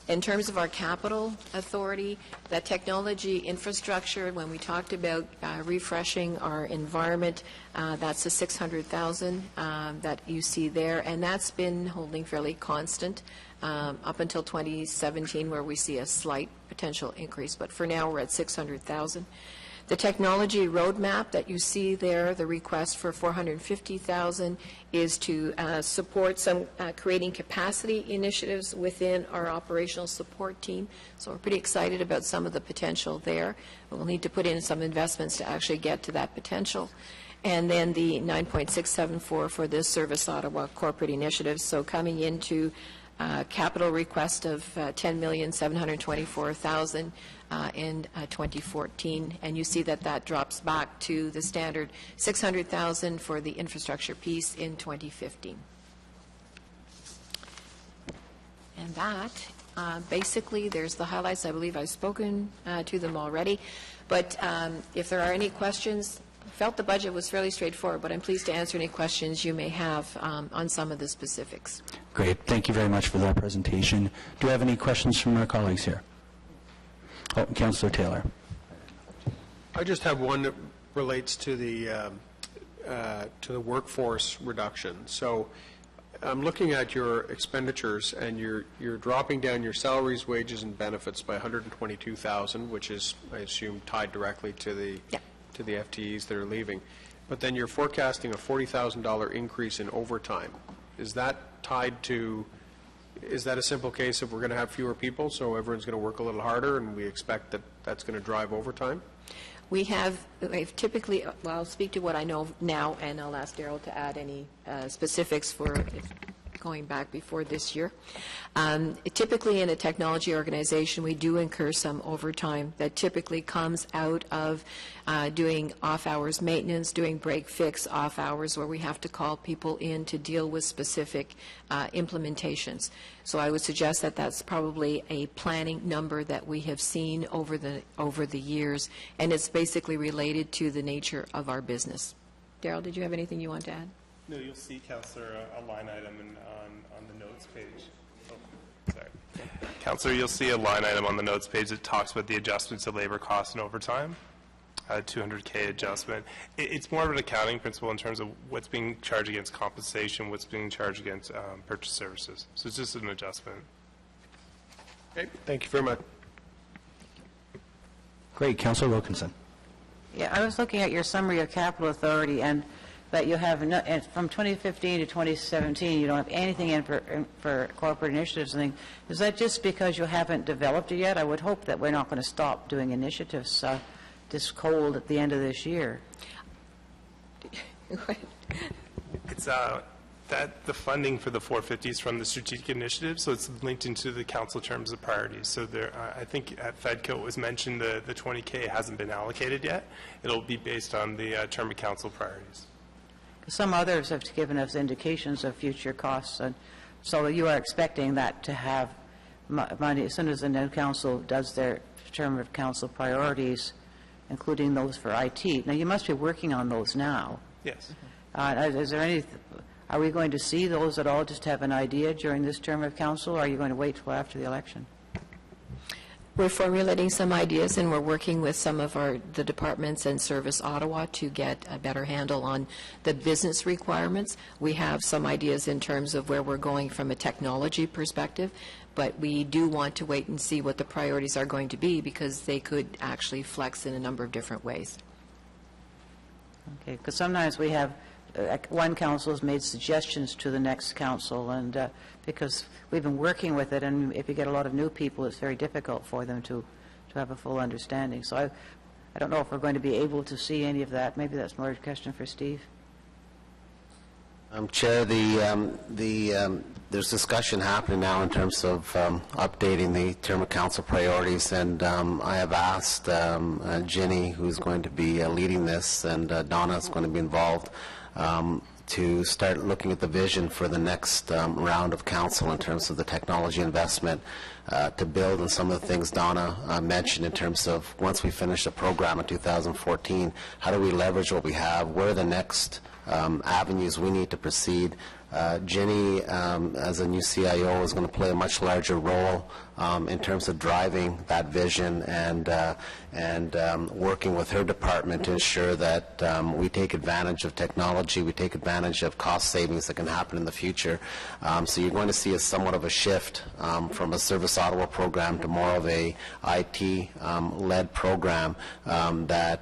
In terms of our capital authority, the technology infrastructure, when we talked about refreshing our environment, that's the $600,000 that you see there, and that's been holding fairly constant up until 2017, where we see a slight potential increase, but for now we're at $600,000. The technology roadmap that you see there, the request for $450,000, is to support some creating capacity initiatives within our operational support team. So we're pretty excited about some of the potential there. We'll need to put in some investments to actually get to that potential. And then the 9.674 for the Service Ottawa corporate initiatives. So coming into capital request of $10,724,000 in 2014, and you see that that drops back to the standard $600,000 for the infrastructure piece in 2015. And that, basically, there's the highlights. I believe I've spoken to them already, but if there are any questions, I felt the budget was fairly straightforward, but I'm pleased to answer any questions you may have on some of the specifics. Great. Thank you very much for that presentation. Do I have any questions from our colleagues here? Oh, Councillor Taylor. I just have one that relates to the workforce reduction. So I'm looking at your expenditures, and you're dropping down your salaries, wages, and benefits by $122,000, which is, I assume, tied directly to the to the FTEs that are leaving. But then you're forecasting a $40,000 increase in overtime. Is that tied to? Is that a simple case of we're going to have fewer people, so everyone's going to work a little harder, and we expect that that's going to drive overtime? We've typically, well, I'll speak to what I know now, and I'll ask Darrell to add any specifics for going back before this year. Typically in a technology organization, we do incur some overtime that typically comes out of doing off-hours maintenance, doing break-fix off-hours, where we have to call people in to deal with specific implementations. So I would suggest that that's probably a planning number that we have seen over the years, and it's basically related to the nature of our business. Darrell, did you have anything you want to add? No, you'll see, Councillor, a line item on the notes page. Oh, sorry. Councillor, you'll see a line item on the notes page that talks about the adjustments to labor costs and overtime, $200K adjustment. It's more of an accounting principle in terms of what's being charged against compensation, what's being charged against purchase services. So it's just an adjustment. Okay, thank you very much. Great. Councillor Wilkinson. Yeah, I was looking at your summary of capital authority, and but you have, no, and from 2015 to 2017, you don't have anything in for corporate initiatives and things. Is that just because you haven't developed it yet? I would hope that we're not going to stop doing initiatives this cold at the end of this year. It's that the funding for the 450 is from the strategic initiative, so it's linked into the council terms of priorities. So there, I think at FEDCO it was mentioned the 20K hasn't been allocated yet. It'll be based on the term of council priorities. Some others have given us indications of future costs, and so you are expecting that to have money as soon as the new council does their term of council priorities, including those for IT. Now, you must be working on those now. Yes. Is there any? Are we going to see those at all, just to have an idea during this term of council, or are you going to wait till after the election? We're formulating some ideas, and we're working with some of the departments and Service Ottawa to get a better handle on the business requirements. We have some ideas in terms of where we're going from a technology perspective, but we do want to wait and see what the priorities are going to be, because they could actually flex in a number of different ways. Okay, because sometimes we have one council has made suggestions to the next council, and because we've been working with it, and if you get a lot of new people, it's very difficult for them to have a full understanding. So I don't know if we're going to be able to see any of that. Maybe that's more a question for Steve. Chair, there's discussion happening now in terms of updating the term of council priorities, and I have asked Ginny, who's going to be leading this, and Donna is going to be involved, to start looking at the vision for the next round of council in terms of the technology investment, to build on some of the things Donna mentioned in terms of once we finish the program in 2014, how do we leverage what we have, where are the next avenues we need to proceed. Ginny, as a new CIO, is going to play a much larger role in terms of driving that vision and working with her department to ensure that we take advantage of technology, we take advantage of cost savings that can happen in the future. So you're going to see somewhat of a shift from a Service Ottawa program to more of a IT-led program that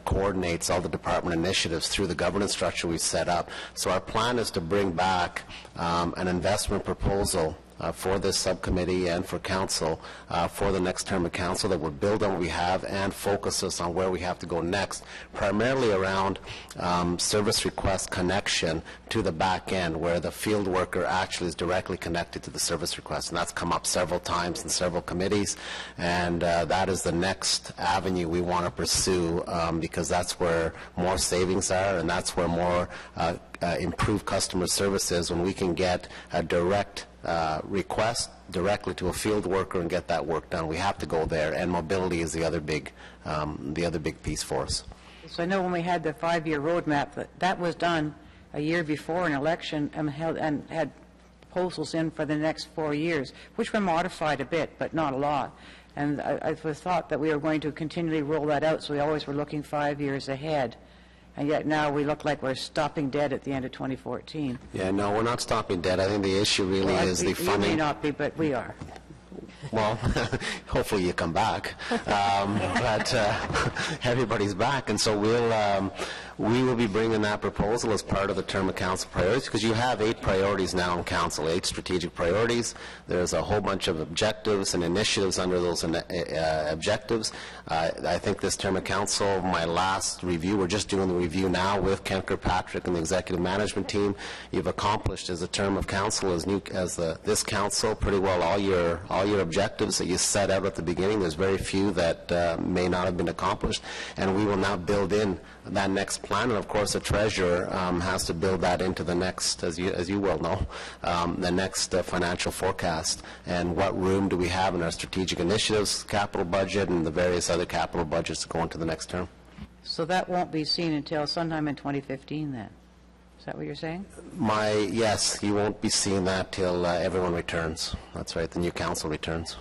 coordinates all the department initiatives through the governance structure we've set up. So our plan is to bring back an investment proposal for this subcommittee and for council for the next term of council that will build on what we have and focus us on where we have to go next, primarily around service request connection to the back end, where the field worker actually is directly connected to the service request. And that's come up several times in several committees, and that is the next avenue we want to pursue, because that's where more savings are, and that's where more improved customer service is, when we can get a direct request directly to a field worker and get that work done. We have to go there, and mobility is the other big piece for us. So I know when we had the 5-year roadmap, that was done a year before an election and had proposals in for the next 4 years, which were modified a bit, but not a lot. And I thought that we were going to continually roll that out, so we always were looking 5 years ahead. And yet now we look like we're stopping dead at the end of 2014. Yeah, no, we're not stopping dead. I think the issue really is the funding. You may not be, but we are. Well, hopefully you come back. But everybody's back, and so we will be bringing that proposal as part of the term of council priorities, because you have 8 priorities now in council, 8 strategic priorities. There's a whole bunch of objectives and initiatives under those objectives. I think this term of council, my last review, we're just doing the review now with Ken Kirkpatrick and the executive management team. You've accomplished as a term of council, this council, pretty well all your objectives that you set out at the beginning. There's very few that may not have been accomplished, and we will now build in that next plan, and of course the treasurer has to build that into the next, as you well know, the next financial forecast, and what room do we have in our strategic initiatives, capital budget, and the various other capital budgets to go into the next term. So that won't be seen until sometime in 2015 then? Is that what you're saying? Yes, you won't be seeing that till everyone returns. That's right, the new council returns.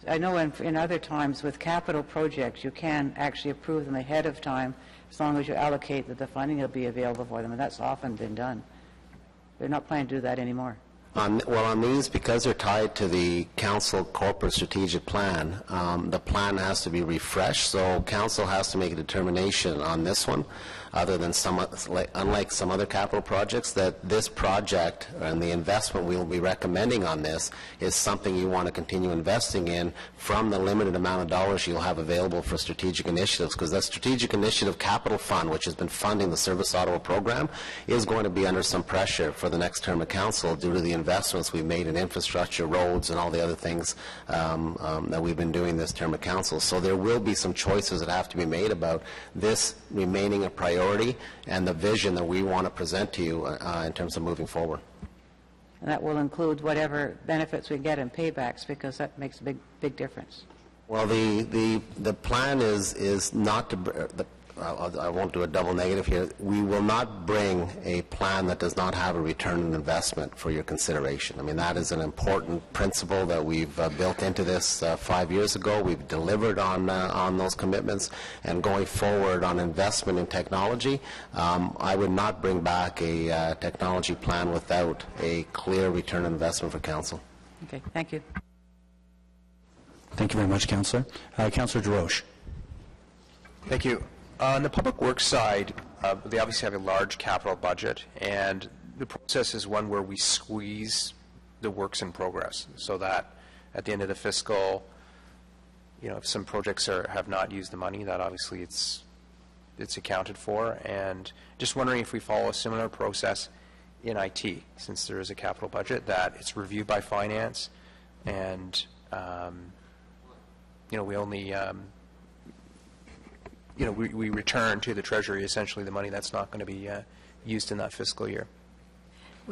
I know in other times with capital projects, you can actually approve them ahead of time as long as you allocate that the funding will be available for them, and that's often been done. They're not planning to do that anymore. On these, because they're tied to the council corporate strategic plan, the plan has to be refreshed, so council has to make a determination on this one, other than unlike some other capital projects, that this project and the investment we will be recommending on this is something you want to continue investing in from the limited amount of dollars you'll have available for strategic initiatives, because that strategic initiative capital fund, which has been funding the Service Ottawa program, is going to be under some pressure for the next term of council due to the investments we've made in infrastructure, roads, and all the other things that we've been doing this term of council. So there will be some choices that have to be made about this remaining a priority and the vision that we want to present to you in terms of moving forward. And that will include whatever benefits we get in paybacks, because that makes a big difference. Well, the plan is not to. I won't do a double negative here. We will not bring a plan that does not have a return on investment for your consideration. I mean, that is an important principle that we've built into this 5 years ago. We've delivered on those commitments, and going forward on investment in technology, I would not bring back a technology plan without a clear return on investment for council. Okay, thank you. Thank you very much, Councillor. Councillor DeRoche. Thank you. On the public works side, they obviously have a large capital budget, and the process is one where we squeeze the works in progress, so that at the end of the fiscal, if some projects have not used the money, that obviously it's accounted for. And just wondering if we follow a similar process in IT, since there is a capital budget, that it's reviewed by finance, and we only we return to the Treasury essentially the money that's not going to be used in that fiscal year.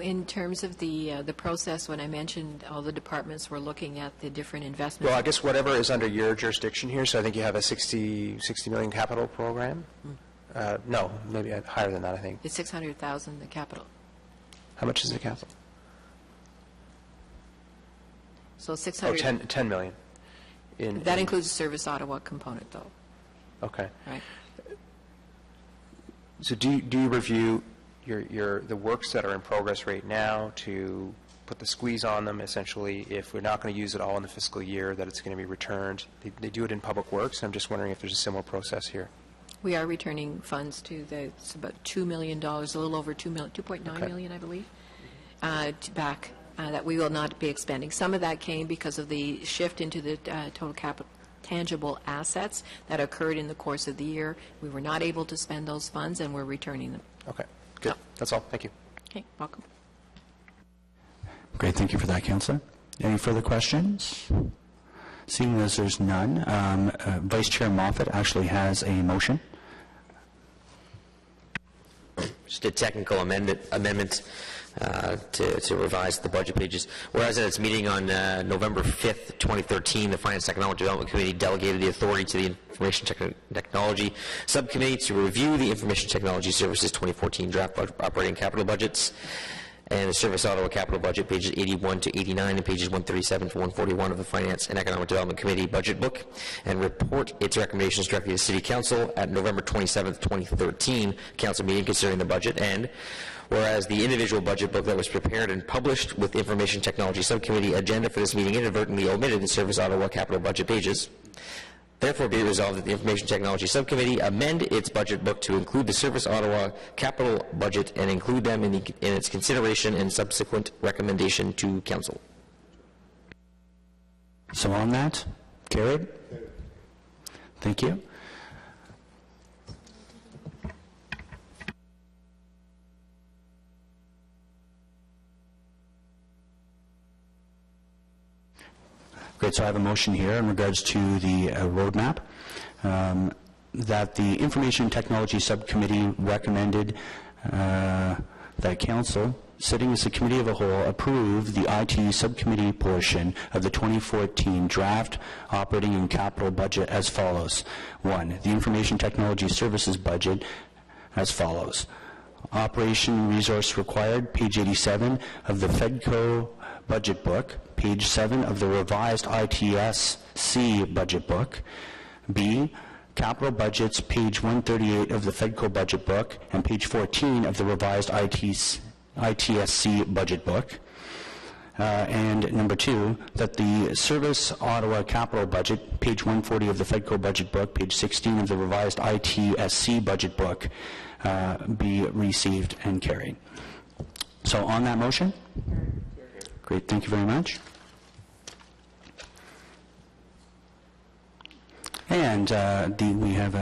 In terms of the process, when I mentioned all the departments were looking at the different investments. Well, I guess whatever is under your jurisdiction here, so I think you have a 60 million capital program? No, maybe higher than that, I think. It's 600,000, the capital. How much is the capital? So 600. Oh, 10 million. That includes the Service Ottawa component, though. Okay. Right. So do you review the works that are in progress right now to put the squeeze on them, essentially, if we're not going to use it all in the fiscal year, that it's going to be returned? They do it in public works. I'm just wondering if there's a similar process here. We are returning funds to it's about $2 million, a little over 2.9 million, I believe, back that we will not be expending. Some of that came because of the shift into the total capital tangible assets that occurred in the course of the year. We were not able to spend those funds, and we're returning them. Okay, good. That's all. Thank you. Okay, welcome. Great, thank you for that, Councillor. Any further questions? Seeing as there's none, Vice Chair Moffat actually has a motion. Just a technical amendment to revise the budget pages. Whereas at its meeting on November 5th, 2013, the Finance and Economic Development Committee delegated the authority to the Information Technology Subcommittee to review the Information Technology Services 2014 draft operating capital budgets and the Service Ottawa capital budget, pages 81 to 89 and pages 137 to 141 of the Finance and Economic Development Committee budget book, and report its recommendations directly to City Council at November 27th, 2013 council meeting concerning the budget. And whereas the individual budget book that was prepared and published with the Information Technology Subcommittee agenda for this meeting inadvertently omitted the Service Ottawa capital budget pages. Therefore, be it resolved that the Information Technology Subcommittee amend its budget book to include the Service Ottawa capital budget and include them in its consideration and subsequent recommendation to Council. So on that, carried. Thank you. Great, so I have a motion here in regards to the roadmap that the Information Technology Subcommittee recommended that Council, sitting as a committee of a whole, approve the IT Subcommittee portion of the 2014 draft operating and capital budget as follows. 1, the Information Technology Services budget as follows. Operation resource required, page 87 of the FEDCO budget book, page 7 of the revised ITSC budget book. B, capital budgets, page 138 of the FEDCO budget book, and page 14 of the revised ITSC budget book. And number 2, that the Service Ottawa capital budget, page 140 of the FedCo budget book, page 16 of the revised ITSC budget book, be received and carried. So on that motion? Great, thank you very much. And we have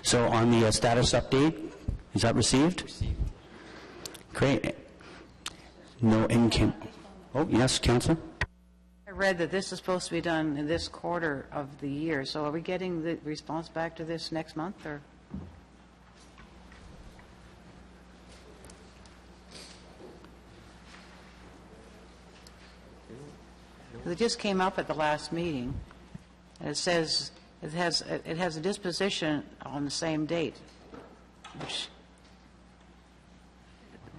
so on the status update, is that received? Great. No income. Oh, yes, Councillor? I read that this is supposed to be done in this quarter of the year, so are we getting the response back to this next month, or? It just came up at the last meeting, and it says it has a disposition on the same date, which,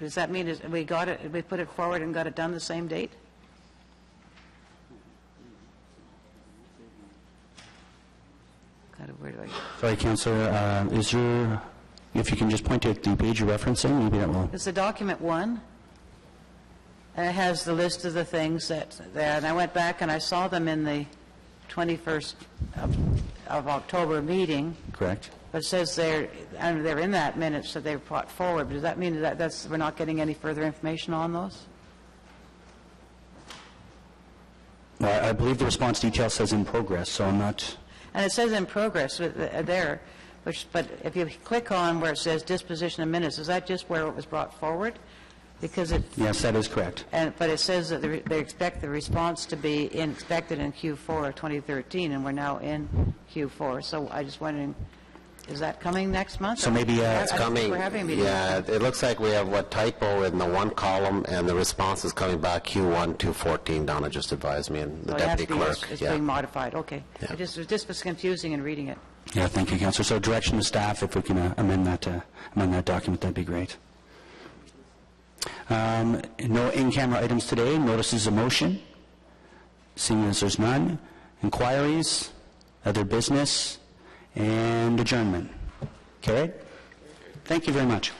does that mean we got it, we put it forward and got it done the same date? Kind of weird. Sorry, Councillor, is there, if you can just point to the page you're referencing, maybe that will... It's the document 1. And it has the list of the things that and I went back and I saw them in the 21st of October meeting. Correct. But it says they're in that minutes that they were brought forward. Does that mean that we're not getting any further information on those? Well, I believe the response detail says in progress, so I'm not... And it says in progress there, but if you click on where it says disposition of minutes, is that just where it was brought forward? Because it... Yes, that is correct. But it says that they expect the response to be expected in Q4 of 2013, and we're now in Q4. So I just wondering, is that coming next month? So maybe it's coming. We're having a meeting. Yeah, it looks like we have what typo in the one column, and the response is coming back Q1 214. Donna just advised me, and the So deputy clerk. It's being modified. Okay. Yeah. It just was confusing in reading it. Yeah, thank you, Councillor. So direction to staff, if we can amend that document, that'd be great. No in-camera items today. Notices of motion. Seeing as there's none. Inquiries, other business, and adjournment. Carried? Thank you very much.